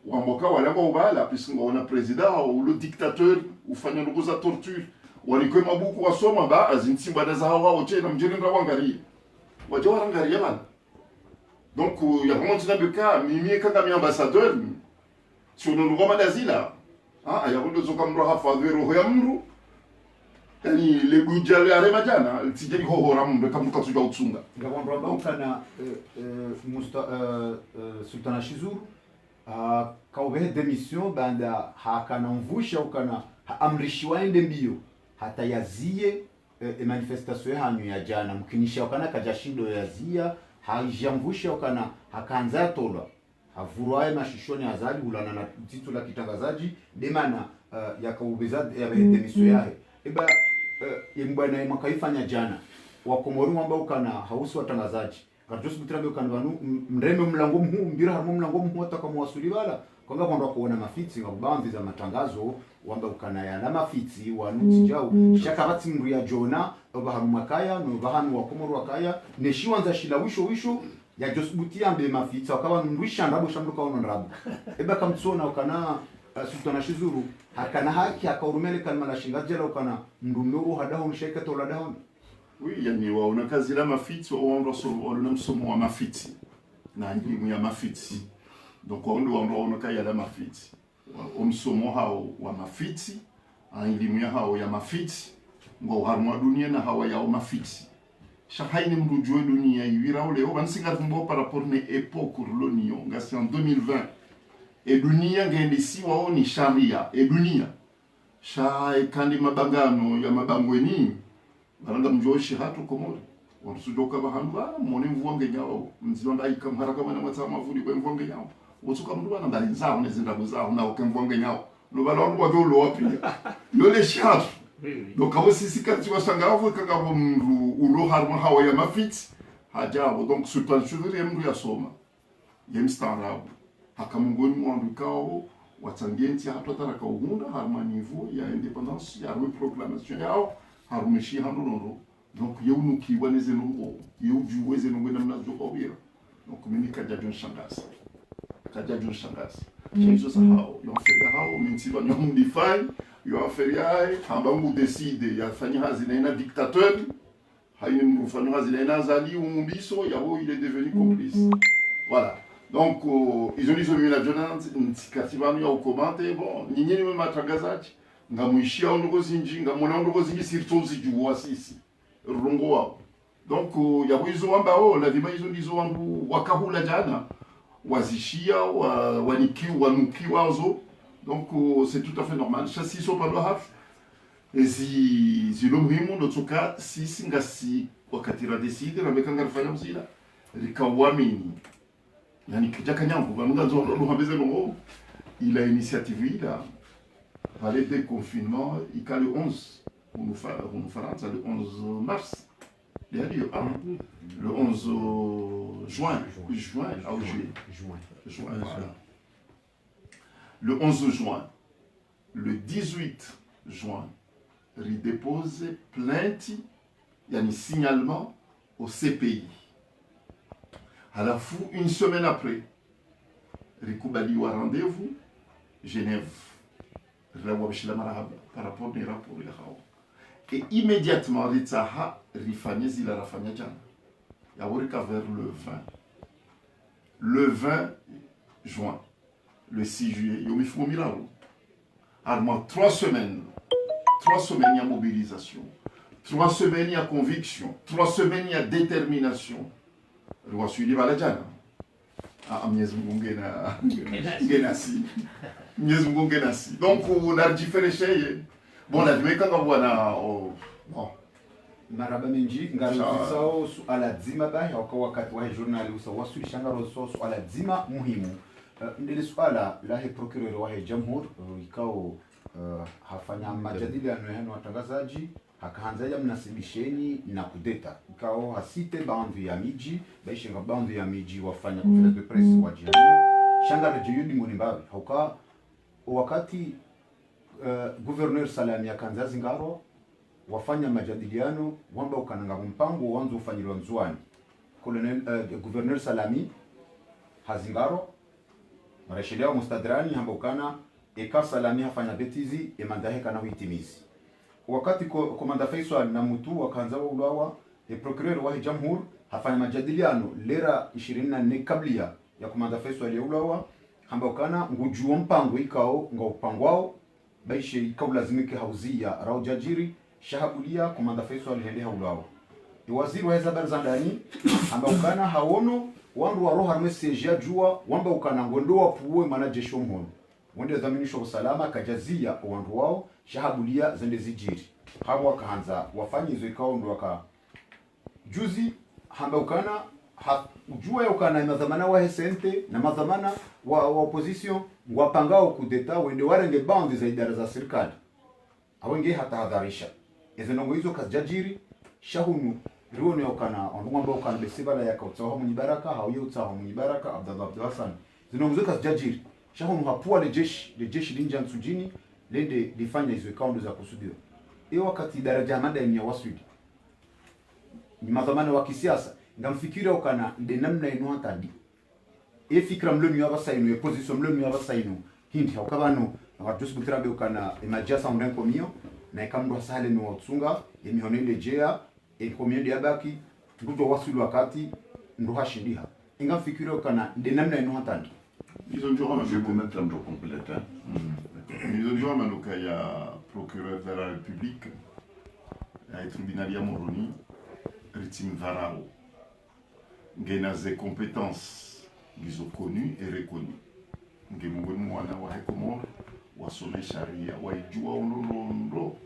wamboka wala kwa ubala puisque on a président ou le dictateur ufanya ndugu za torture walikwe mabuku wasoma ba azintimba na zahawa wote na mjirinda wangarie waje warangarie bana donc ya vraiment na beka mimi kanga mi ambassadeur sur le Roma d'Azila ah ya ndo zokamro hafadhero ya mru yani le bujale arema jana tijeri hohora mbe kamuka tuja utsunga ngabondwa baukana sultana Shizuru kaubehe demission banda hakana mvusha ukana amrishiwa ende mbio hata yazie manifestation hanyu ya jana mkinisha ukana kajashindo yazia hajamvusha ukana hakanza tola havurwae mashishoni azali ulana na titu la kitangazaji demana yakaubeza ya demission yahe eba yembwana makaifanya jana wakomori wamba ukana hausi watangazaji karjosi bitrabe ukana banu mreme mlango mhu mbira harmo mlango mhu atakamwasuli bala kwanga kwanda kuona mafiti ngabambi za matangazo wamba ukana ya na mafiti wanuti jao shaka bati mru ya jona obahamu makaya no bahanu wakomori wakaya neshiwanza shilawisho wisho ya josbutia mbe mafiti wakawa ndwisha ndabo shamruka ono ndabu eba kamtsona ukana sultana Shizuru hakana haki akaurumele kalma la shingajela ukana ndumuru hadaho msheka tola daho oui yani waona kazi la mafiti waona wana msomo wa mafiti na ndimu ya mafiti donc waona kaya la mafiti omsomo hao wa mafiti elimu ya hao ya mafiti ngo harmwa dunia na hawa ya mafiti shahaini mrujwe dunia iwira ole bansinga tumbo par rapport ne époque l'onion ngasi en 2020 et dunia ngende si wao ni sharia et dunia sha kandi mabangano ya mabangweni baranga mjoshi hatu Komori wansudoka bahandwa mone mvuange nyao mzilonda ikamharaka mana matama vuli kwa mvuange nyao wotuka mndu bana ndali nzao nezinda buzao na ukemvuange nyao no balongo bagolo wapi yole shatu donc abo sisi kati wasangavu kangabo mndu ulo harma hawa ya mafiti hajabo donc sultan shuduri mndu ya soma yemstarabu hakamungoni mwandu kao watangenti hatu taraka uhunda harma niveau ya indépendance ya proclamation yao harumeshi handonondo donc yewnu ki waneze nungo yewju weze nungo namna zokobira donc mimi kajajon shangazi hizo sahao yonferia hao mintiba nyomdifai yoferia hambangu decide yafanya hazina ina dictateur hayi mfanya hazina ina zali umbiso yabo il est devenu complice voilà donc ils ont dit sur la journée ntikatibano ya ukomante bon nyinyi ni matangazaji ngamuishia ondogo zinji ngamona ondogo zinji sirtonzi juwa sisi rungo wao donc yabo izo wamba la vima izo ndizo wangu wakahula jana wazishia wanuki wazo donc c'est tout à fait normal chassis so palo haf zilo muhimu notoka sisi ngasi wakati ra decide na bekanga rafanya mzila likawamini yani kijaka nyangu bamuga zo ndo habeze ngo il a initiative ila parler de confinement il a le 11 on fera ça le 11 mars derrière le 11 juin, voilà. Le 11 juin, le 18 juin, il dépose plainte, il y a un signalement au CPI. À la fois, une semaine après, il y a un rendez-vous, Genève, par rapport au rapport. Et immédiatement, l'État a rifagné la rafagna jana. Il y a vers le 20 juin, le 6 juillet, il y a eu Milano. Alors, 3 semaines, il y a mobilisation. 3 semaines, il y a conviction. 3 semaines, il y a détermination. Il y a suivi la jana. Donc, on a différé. Bon, la dume kanga bwana bon maraba menji ngalusao suala zima bahi kwa wakati wa journal usawasuli shangaro suala zima muhimu ndile suala la procureur wa jamhuri ikao hafanya majadiliano yano watangazaji hakaanza ya mnasibisheni na kudeta ikao hasite baadhi ya miji baishinga baadhi ya miji wafanya conference de presse wa jihani shangaro jiyudi munimbabi hauka wakati gouverneur Salami akanza zingaro wafanya majadiliano wamba ukananga mpango wanzo ufanyilwa nzwani gouverneur Salami hazingaro marashidi wa mustadrani hamba ukana eka Salami hafanya betizi emandahe kana huitimizi wakati komanda Faisal na mutu wakanza wa ulawa procureur wa jamhur hafanya majadiliano lera 24 kablia ya komanda Faisal ya ulawa hamba ukana ngujuo mpango ikao ngaupangwao baishe ikao lazimike hauzia rao jajiri shahabulia komanda Faisal hende haulao waziri wa habari za ndani amba ukana haono wandu wa roha message ya jua wamba ukana ngondoa puwe manajesho mhono wende dhaminisho usalama kajazia wandu wao shahabulia zende zijiri hapo wakaanza wafanye hizo ikao ndo waka juzi hamba ukana ujua ukana madhamana wa SNT na madhamana wa opposition wapangao kudeta wende warenge bandi za idara za serikali awenge hatahadharisha ezenongo hizo kajajiri shahunu rione ukana ondumba ukana besibala yakautsao munyibaraka hauyo utsao munyibaraka Abdallah Hassan zinongo hizo kajajiri shahunu hapua lejeshi linja nsujini lende lifanya hizo ikao za kusudiwa wakati daraja mada ya wasudi ni madhamana wa kisiasa ngamfikiria ukana de namna ino hatadi fikra mlemi wa basaino position mlemi wa basaino hindi ukabano ngatusu butrabe ukana imajasa mrenko mio na ikamdo sale ni watsunga emihonende jea komedi yabaki nguto wasulu wakati ndo hashindiha ngamfikiria ukana de namna ino hatadi ils ont durant je peux mettre un mot complète ils ont durant manuka ya procureur de la République ya tribunal ya Moroni Ritim Varao ngena ze compétences gizo connues et reconnues ngemungwe mwana wa hekomo wasome sharia waijua unondo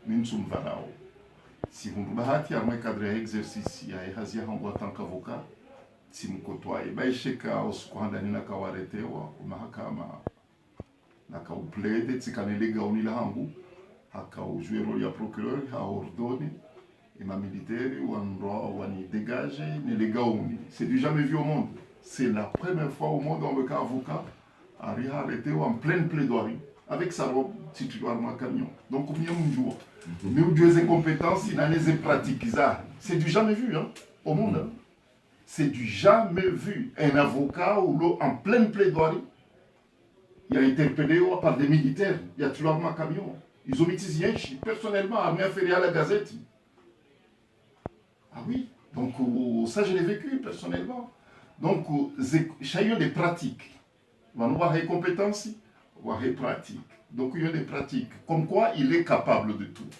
mintsum Varao si hundu bahati armwe cadre ya exercice ya hazia hangu en tant qu'avocat si mkotwaye baisheka osikuhanda nina kawaretewa mahakama nakauplede tsikaneliga unila hangu hakaujue role ya procureur haordonne et ma militaire wani dégage ne les gauni. C'est du jamais vu au monde. C'est la première fois au monde où un avocat a arrêté en pleine plaidoirie avec sa robe titulairement camion. Donc, au même jour, mais où Dieu est incompétence, il a les pratiques. C'est du jamais vu hein, au monde. Hein. C'est du jamais vu. Un avocat en pleine plaidoirie, il a interpellé par des militaires, il y a titulairement camion. Ils ont mis personnellement à m'inférer à la gazette. Ah oui, donc ça je l'ai vécu personnellement. Donc, chacun des pratiques. On va voir les compétences, on va voir les pratiques. Donc, il y a des pratiques. Comme quoi, il est capable de tout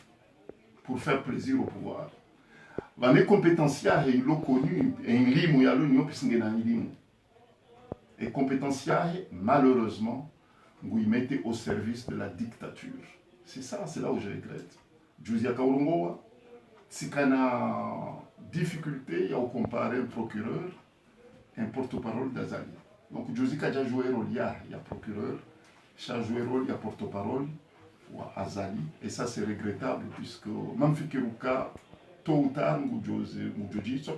pour faire plaisir au pouvoir. Les compétences, il est connu, et il y a l'union, puis il y a l'union. Et compétences, malheureusement, vous y mettez au service de la dictature. C'est ça, c'est là où je regrette. Juzia Kaurungowa, si on a difficulté, il y a comparer un procureur, un porte-parole d'Azali. Donc, Josie a déjà joué rôle, il y a procureur, il a joué rôle, il y a porte-parole, ou Azali. Et ça, c'est regrettable, puisque même si tôt ou tard, Josie,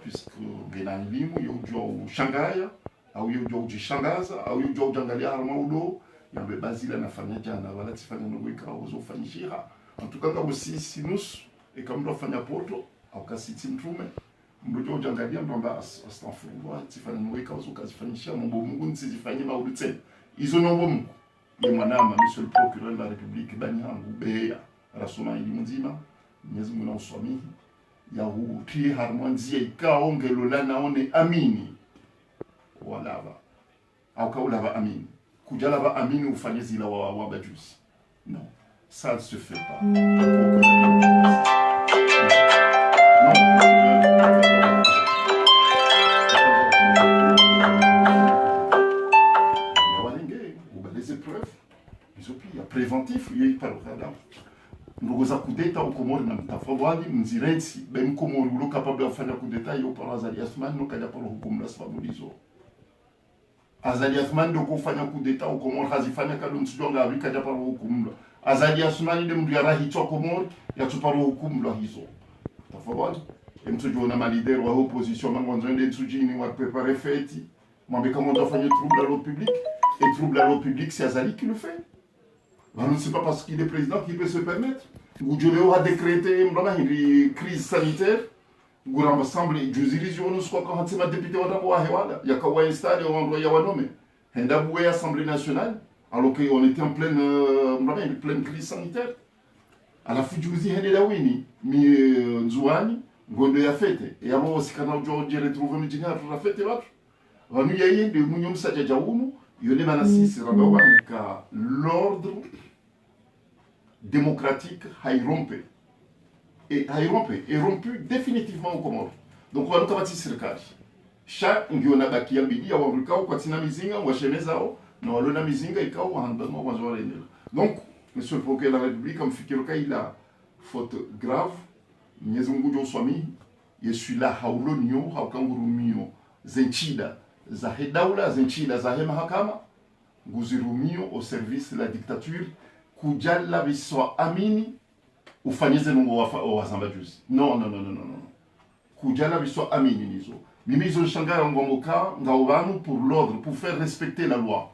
puisque Genan Limu, il y a Shanghai, il y a Shangaza, il y a Jangalia Armaudo, il y a Basile Nafanya Jana, voilà, Tifanya Nweka, Ozo Fanishira. En tout cas, aussi, Sinus, et comme l'on fait à Porto, au cas si Timtrume, mdojo jangalia mdomba astanfurwa tifanya nweka ukazifanisha mambo Mungu nsizifanye maulitse izo nombo Mungu ni mwanama monsieur le procureur de la République bani hangu beya rasoma ili mzima Mwenyezi Mungu na uswamihi ya utie harmonzia ikaongelo la naone amini walava au kaulava amini kujalava amini ufanye zila wa bajusi non ça ne se fait pas préventif yeye parokada ngoza kudeta ukomori na mtafawali mzirensi ben komori ulo capable afanya kudeta yo para Azali Asman no kaja para hukumu la sababu hizo Azali Asman ndo kufanya kudeta ukomori hazifanya kadon sijonga Afrika kaja para hukumu Azali Asman ndio mtu yarahi cho komori ya tupara hukumu la hizo tafawali mtujo na malideri wa opposition mangonzo ndio tsujini wa préparer fête mwambe kama on doit faire trouble à l'ordre public et trouble à l'ordre public c'est Azali qui le fait. Ben, ce n'est pas parce qu'il est président qu'il peut se permettre. Goudjoleo a décrété une crise sanitaire. Goudjoleo ensemble, Juzirizion, nous sommes quand on député il y a qu'à installer au endroit Yawanome. Hendaboué Assemblée nationale, alors qu'on était en pleine crise sanitaire. À la fin, Juzi Hendawini, mi Nzouani, Gondo ya fête. Et alors, si on a retrouvé le dîner pour la fête, il y a eu des mounions Sadjajaounou. Yone manasi sirabawa ka l'ordre démocratique hairompe et rompu définitivement au Comores. Donc on va nous kabati serikali. Cha ngiona baki ya bidi ya wabukao kwa tina mizinga wa shemezao na walona mizinga ikao handama wanzo renela. Donc monsieur le procureur de la République comme fikiroka il a faute grave. Mwenyezi Mungu jo swami yesu la haulonyo haukangurumio zenchida za hedaula zenchila za mahakama nguzirumio au service de la dictature kujala biswa amini ufanyeze nungo wa zambajuzi non kujala biswa amini nizo mimi zo shanga ngomoka ngaubanu pour l'ordre pour faire respecter la loi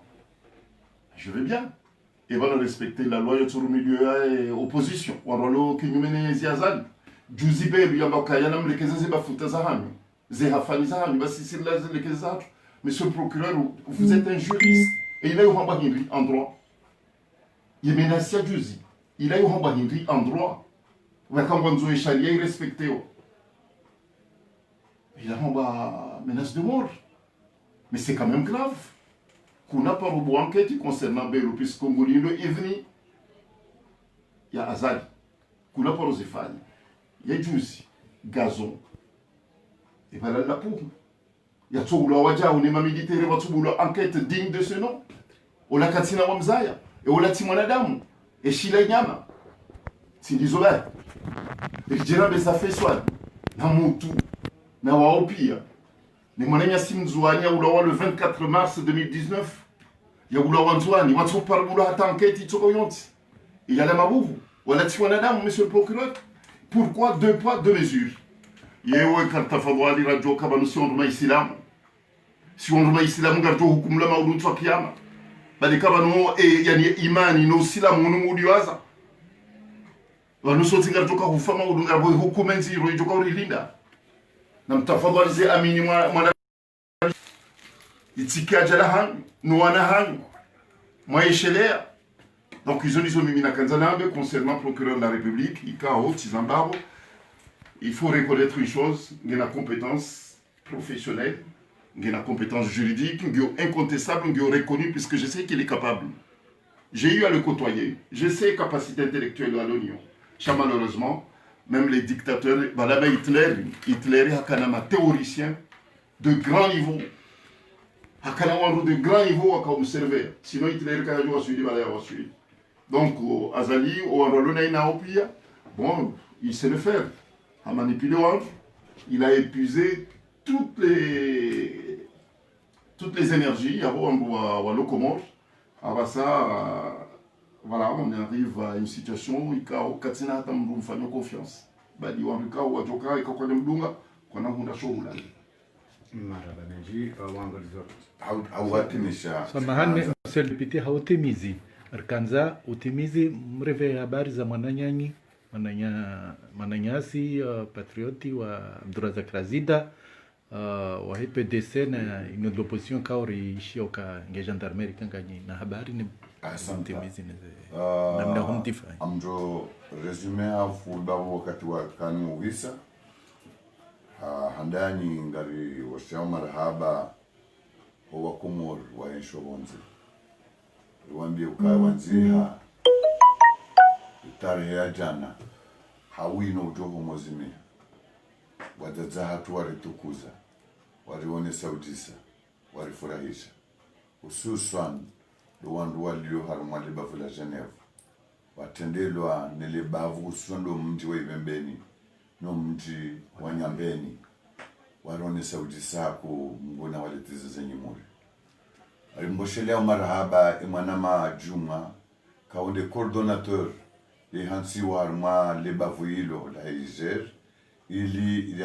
je veux bien et va respecter la loi yotsuru milieu et opposition warolo kinyumene ziazali juzibe biyamba yana mlekeze bafuta za hanyu zehafani za hanyu basi sila lekeze za. Monsieur le procureur, vous êtes un juriste. Et il a eu un droit. Il est menacé à Juzi. Il a eu un droit. Il a eu respecté. Il a eu une menace de mort. Mais c'est quand même grave. Qu'on n'a pas une enquête concernant Bello, puisqu'on est venu. Il y a Azali. Qu'on n'a pas osé faire. Il y a Juzi, Gazon. Et voilà la poule. Il y a tout le monde qui militaire, il y a tout le enquête digne de ce nom. On a Katina Wamzaya, et on a Timonadamu, et Shila Nyama. C'est désolé. ikijira besa feswani na mutu na wao pia ni mwananya simzuania ulawa le 24 mars 2019 ya ulawa nzwani watu parbula hata enquête itoko yonti il y a la mabuvu wala tiwanadamu monsieur le procureur. Pourquoi 2 poids 2 mesures? Yewe karta fadwali radio kama si on Islamu si on Islamu garjo hukumu la mauluntu wa kiyama bali kama no yani imani no Islamu no mudiwaza wanu soti garjo ka hufama ulunga boy hukumu nziro ijoka urilinda na mtafadhali zi amini mwana itika jala hangu nuana hangu mwaishelea. Donc ils ont dit Mimina Kanzanabe concernant procureur de la République, Ikao, Tizambaro, il faut reconnaître une chose, il y a la compétence professionnelle, il y a la compétence juridique, il y a incontestable, il y a reconnu puisque je sais qu'il est capable. J'ai eu à le côtoyer, je sais capacité intellectuelle à l'oignon. Malheureusement, même les dictateurs, voilà, Hitler est un théoricien de grand niveau. De grand niveau à observer. Sinon, Hitler a suivi, donc, Azali, bon, il sait le faire. À manipuler, il a épuisé toutes les énergies. À l'Ocomore. Avant ça, voilà, on arrive à une situation où il y a confiance. Il y hauhatimisha samahani selipiti hautimizi arkanza utimizi mreve habari za mwananyanyi mwananyasi patrioti wa Abdurazak Razida wa PDC na une opposition kauri ishioka nge gendarmerie kanganyi na habari ni utimizi na mna humtifa amjo resume hafu babu wakati wa kanu visa handani ngari wasema marhaba wa Komor wa Enshobonze wambie ukawanziha tarehe ya jana hawino ujoho mozimia wadaza hatu waritukuza walione saudisa warifurahisha hususan wandu walio harumali bavu la Geneva watendelwa nile bavu hususan do mji wa Ibembeni no mji wa Nyambeni warone saudisa ku mbona waletiza zenye muri alimboshelea marhaba imwanama Juma kaunde coordonnateur de hansi warma le bavuilo la Niger ili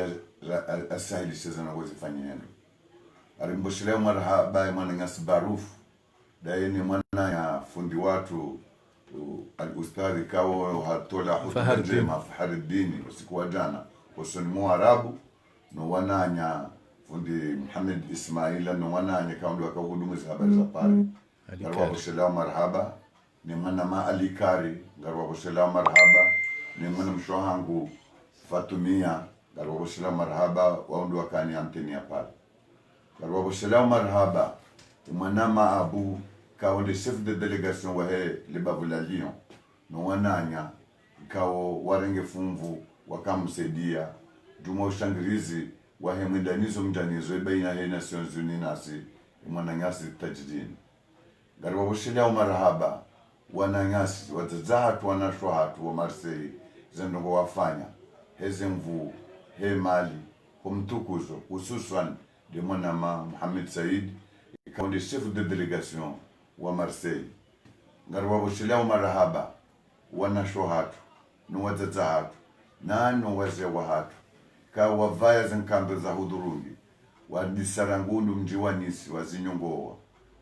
asahili sezana wazifanya hendo alimboshelea marhaba imwanangasi Baruf daini mwana ya fundi watu al-ustadhi kawo hatola hutujema Faharuddin usiku wa jana usoni Mwarabu no wananya fundi Muhammad Ismaila no wananya kaundu wakahudumu za habari za pale garwa boshela marhaba ni mwana ma Alikari garwa boshela marhaba ni mwana mshohangu Fatumia garwa boshela marhaba waundu wakani amtenia pale garwa boshela marhaba mwana ma Abu kaunde chef de délégation wa le Bavula Lyon no wananya kawo warenge fumvu wakamsaidia Juma ushangirizi wa mdanizo baina ya Nations Unies nasi mwananyasi tajdini garwa boshela marhaba wananyasi watazatu wanashwatu wa Marseille zendo wafanya hezemvu he mali kumtukuzo hususan de mwanama Mohamed Said kaunde chef de délégation wa Marseille garwa boshela marhaba wanashwatu no watazatu nano waze wa hatu ka wavaya zinkambe za hudurungi wadisarangundu mji wa Nisi wazinyongowa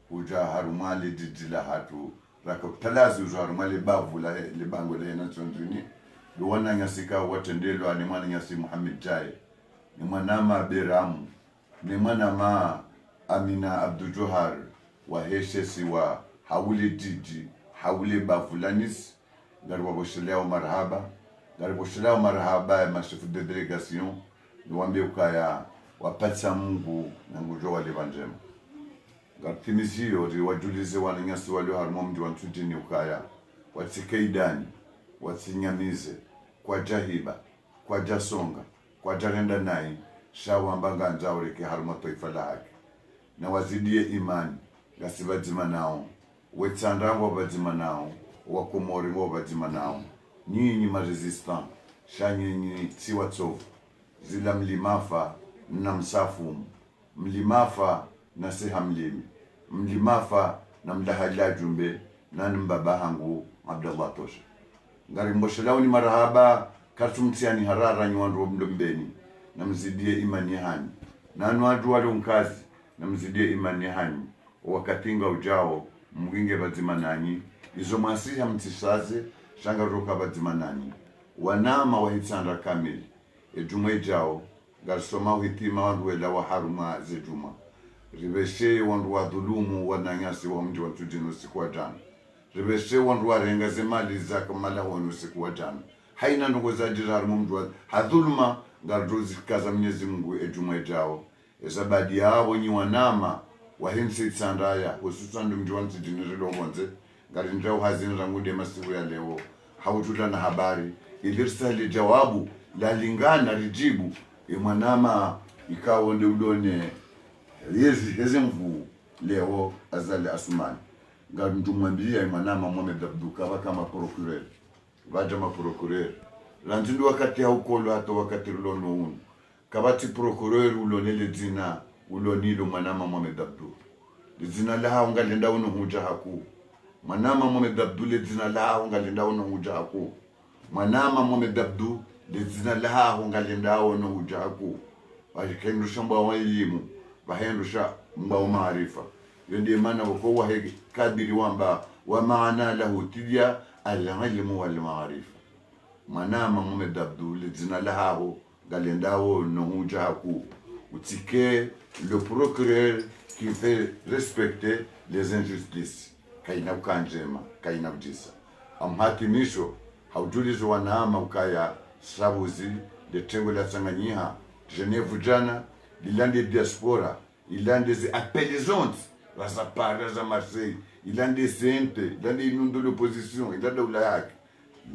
uja harumali didila hatu rakoptalazi uja harumali bavu la libango la Nations Unies duwana nyasika watendelo ni mwana nyasi Muhammad Jaye ni mwanama Beramu ni mwanama Amina Abdul Johar wa heshesi wa hawuli didi hawuli bavu la Nisi garwa boshileo marhaba gariboshelao marhaba ya mashefu de delegation niwambie ukaya wapatsa Mungu na ngujo wale banjema gatimizio wajulize wananyasi walio harimo mji wa Ntujini ukaya watikeidani watinyamize kwa jahiba kwa jasonga kwa jarenda nai shawa mbanga njaureke harimo taifa la haki na wazidie imani gasibajima nao wetsandango wabajima nao wakomori wabajima nao nyinyi ma resistant shanyenyi tsiwa tsovu zila mlimafa na msafu mlimafa na seha mlimi mlimafa na mdahala jumbe na mbaba hangu Abdallah Tosha ngari mboshelao ni marahaba katumtiani harara nywandu mdombeni na mzidie imani hani na nwadu wale unkazi na mzidie imani hani wakatinga ujao mwinge bazima nanyi izo masiha mtisaze shanga roka bazima nanyi wanama wahitsandra kamili ejuma ijao garsoma uhitima wandu wela wa haruma zejuma ribeshe wandu wa dhulumu wananyasi wa mji wa tujino siku wa jana ribeshe wandu wa renga zemali za kamala wanu siku wa jana haina ndugu za jirar mumdu wa hadhuluma garduzi kaza Mwenyezi Mungu ejuma ijao esabadi yao nyi wanama wahimsi itsandaya hususan mji wa tujino rilongonze garinjao hazini rangude masiku ya leo haututa na habari ilirsali jawabu la lingana rijibu mwanama ikawa ndio udone yezi mvu leo azali asumani ngamtumwambia mwanama Mohamed Abduka kama procureur vaja ma procureur landindo wakati haukolo hata wakati lono unu kabati procureur ulonele dzina ulonilo mwanama Mohamed Abdu dzina la ungalenda uno huja haku mwanama Mohamed Abdu le dzina la ungalenda uno huja haku mwanama Mohamed Abdu lezina laha ungalenda uno huja haku wakendusha mbwa wa elimu wahendusha mbwa wa maarifa yonde maana wako wa kadiri wamba wa maana lahu tidia al-ilmu wal-maarifa mwanama Mohamed Abdu lezina laha ungalenda uno huja haku utike le procureur qui fait respecter les injustices kaina ukanjema kaina ujisa amhatimisho haujulizo wanaama ukaya sabuzi de tengo la Tanganyika Genève jana l'ilande diaspora ilande zi appelizonte za Paris za Marseille ilande sente ilande inundo l'opposition ilande ulayak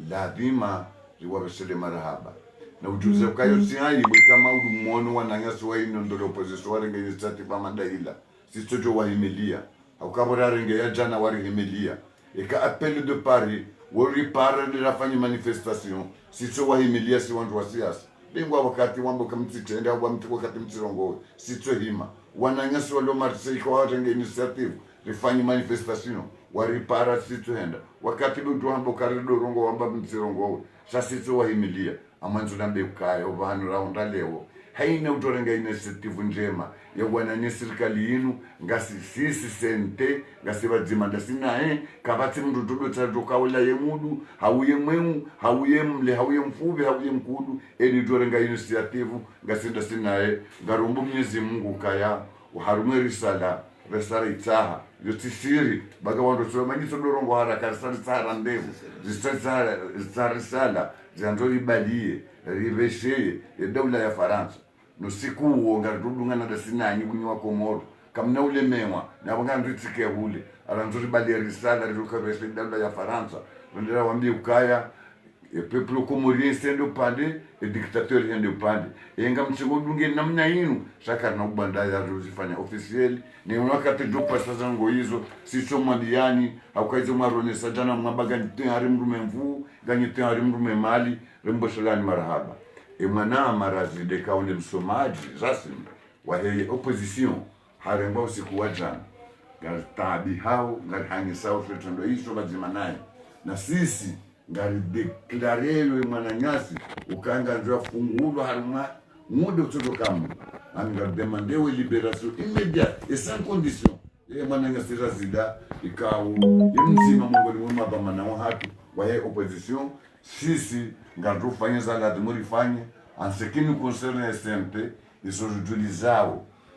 la bima riwabeshele marahaba na ujulizo ukayo siai kama udumono wananyaso wa inundo l'opposition warenga initiative amandaila sistojo wa Emilia au kabora renge ya jana wari Emilia eka appel de Paris wori para de la fanya manifestation sitso wa Emilia si wandu wa siasa lingwa wakati wambo kamtitenda au mtu wakati mtirongo sitso hima wananyasi walo Marseille kwa renge initiative rifanya manifestation wari para sitso henda wakati ndo wambo karido rongo wamba mtirongo sasa sitso wa Emilia amanzo nambe ukaya ubanu raunda leo haina utorenga initiative njema ya wana serikali yenu ngasi sisi sente ngasi bazimanda sina kabati mndu tudo tatoka wala yemudu hauye mwemu hauye mle hauye mfubi hauye mkudu eni utorenga initiative ngasi nda sina ngarombo Mwenyezi Mungu kaya uharume risala itaha yotisiri baga wando so manyiso dorongo haraka risala ndevu risala zanzori balie riveshe dawla ya Faransa no siku uonga rudungana da sinanyi bunyi wa Komoro kamna ule mewa na wanga nditike hule aranzuri bali risala riruka rese dawla ya Faransa ndira wambie ukaya peuple comoriense ndo pande dictateur ndo pande yenga mchigodunge namna yinu shaka na ubanda ya ruzifanya officiel ni wakati dopa sasa ngo hizo sicho madiani haukaizo marone sajana mwabaga hari mrume mvu ganyite hari mrume mali rembo shalani marahaba emana marazi de kaone msomaji rasmi wa heye opposition haremba usiku wa jana tabi hao ngani sawa fetendo hizo bazimanaye na sisi ngari deklarelo mwananyasi ukanga ndio fungulo haruma muda utotokamu anga demander libération immédiate et sans condition mwananyasi razida ikao yemzima mongoni mwa bamana wa hatu wa opposition sisi ngaro fanya za demori fanya en ce qui nous concerne SMP ils ont utilisé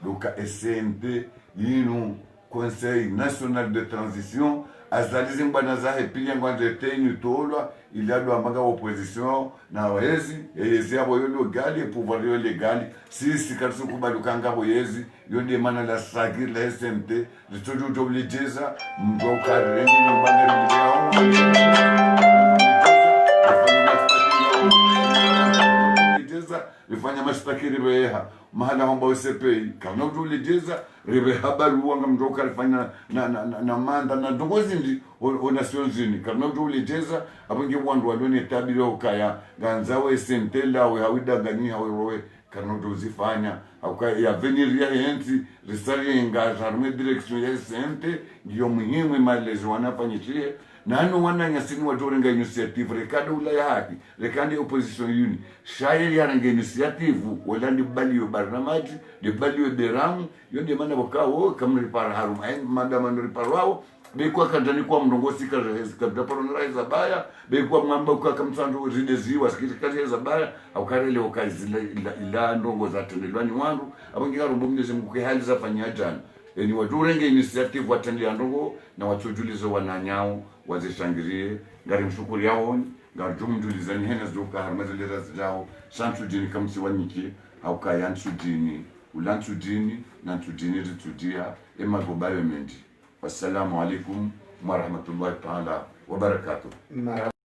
donc SMP yinu Conseil national de transition azalizi mbana zahe pili ngwanje tenu tolwa ilado ambaga opposition na wezi yezi abo yolo gali pouvoir yo legali sisi katsu kubalukanga boyezi yonde mana la sagir la SMT litojo joblejeza ndo karengi mbanga leo jeza rifanya mashtaki ribeha mahala hamba usepei kana ujuli jeza ribeha barua ngamdoka rifanya na manda na dongozi ndi ona sionzini kana ujuli jeza abangi wandu walone tabiri okaya ganzawe sentela we hawida gani hawe kana utozifanya au ya venir ya henti risari engaja arme direction ya sente ndio muhimu malezo wanafanyishie nano wananyasini watorenga initiative rekada ula ya haki rekande opposition uni shairi ya renga initiative wala ndi baliyo barnamaji ndi baliyo deramu yonde mana wakao kama ripara harum madama ndo ripara wao bekuwa kandani kwa mndongosi kabda paronera izabaya bekuwa mwamba kwa kamsandu rideziwa sikiti izabaya au karele okazi ila ndongo za tendelwani wandu abangira rumbumneze mkuke hali za fanyajana eni waturenge initiative watendea ndongo na watujulize wananyao wazishangirie ngari mshukuri yao ngari jumjulizani hena zuka harmazelera zao santu jini kamsi wanyiki au kayantu jini ulantu jini na tujini ritudia emagobayo mendi. Wassalamu alaikum warahmatullahi ta'ala wabarakatuh.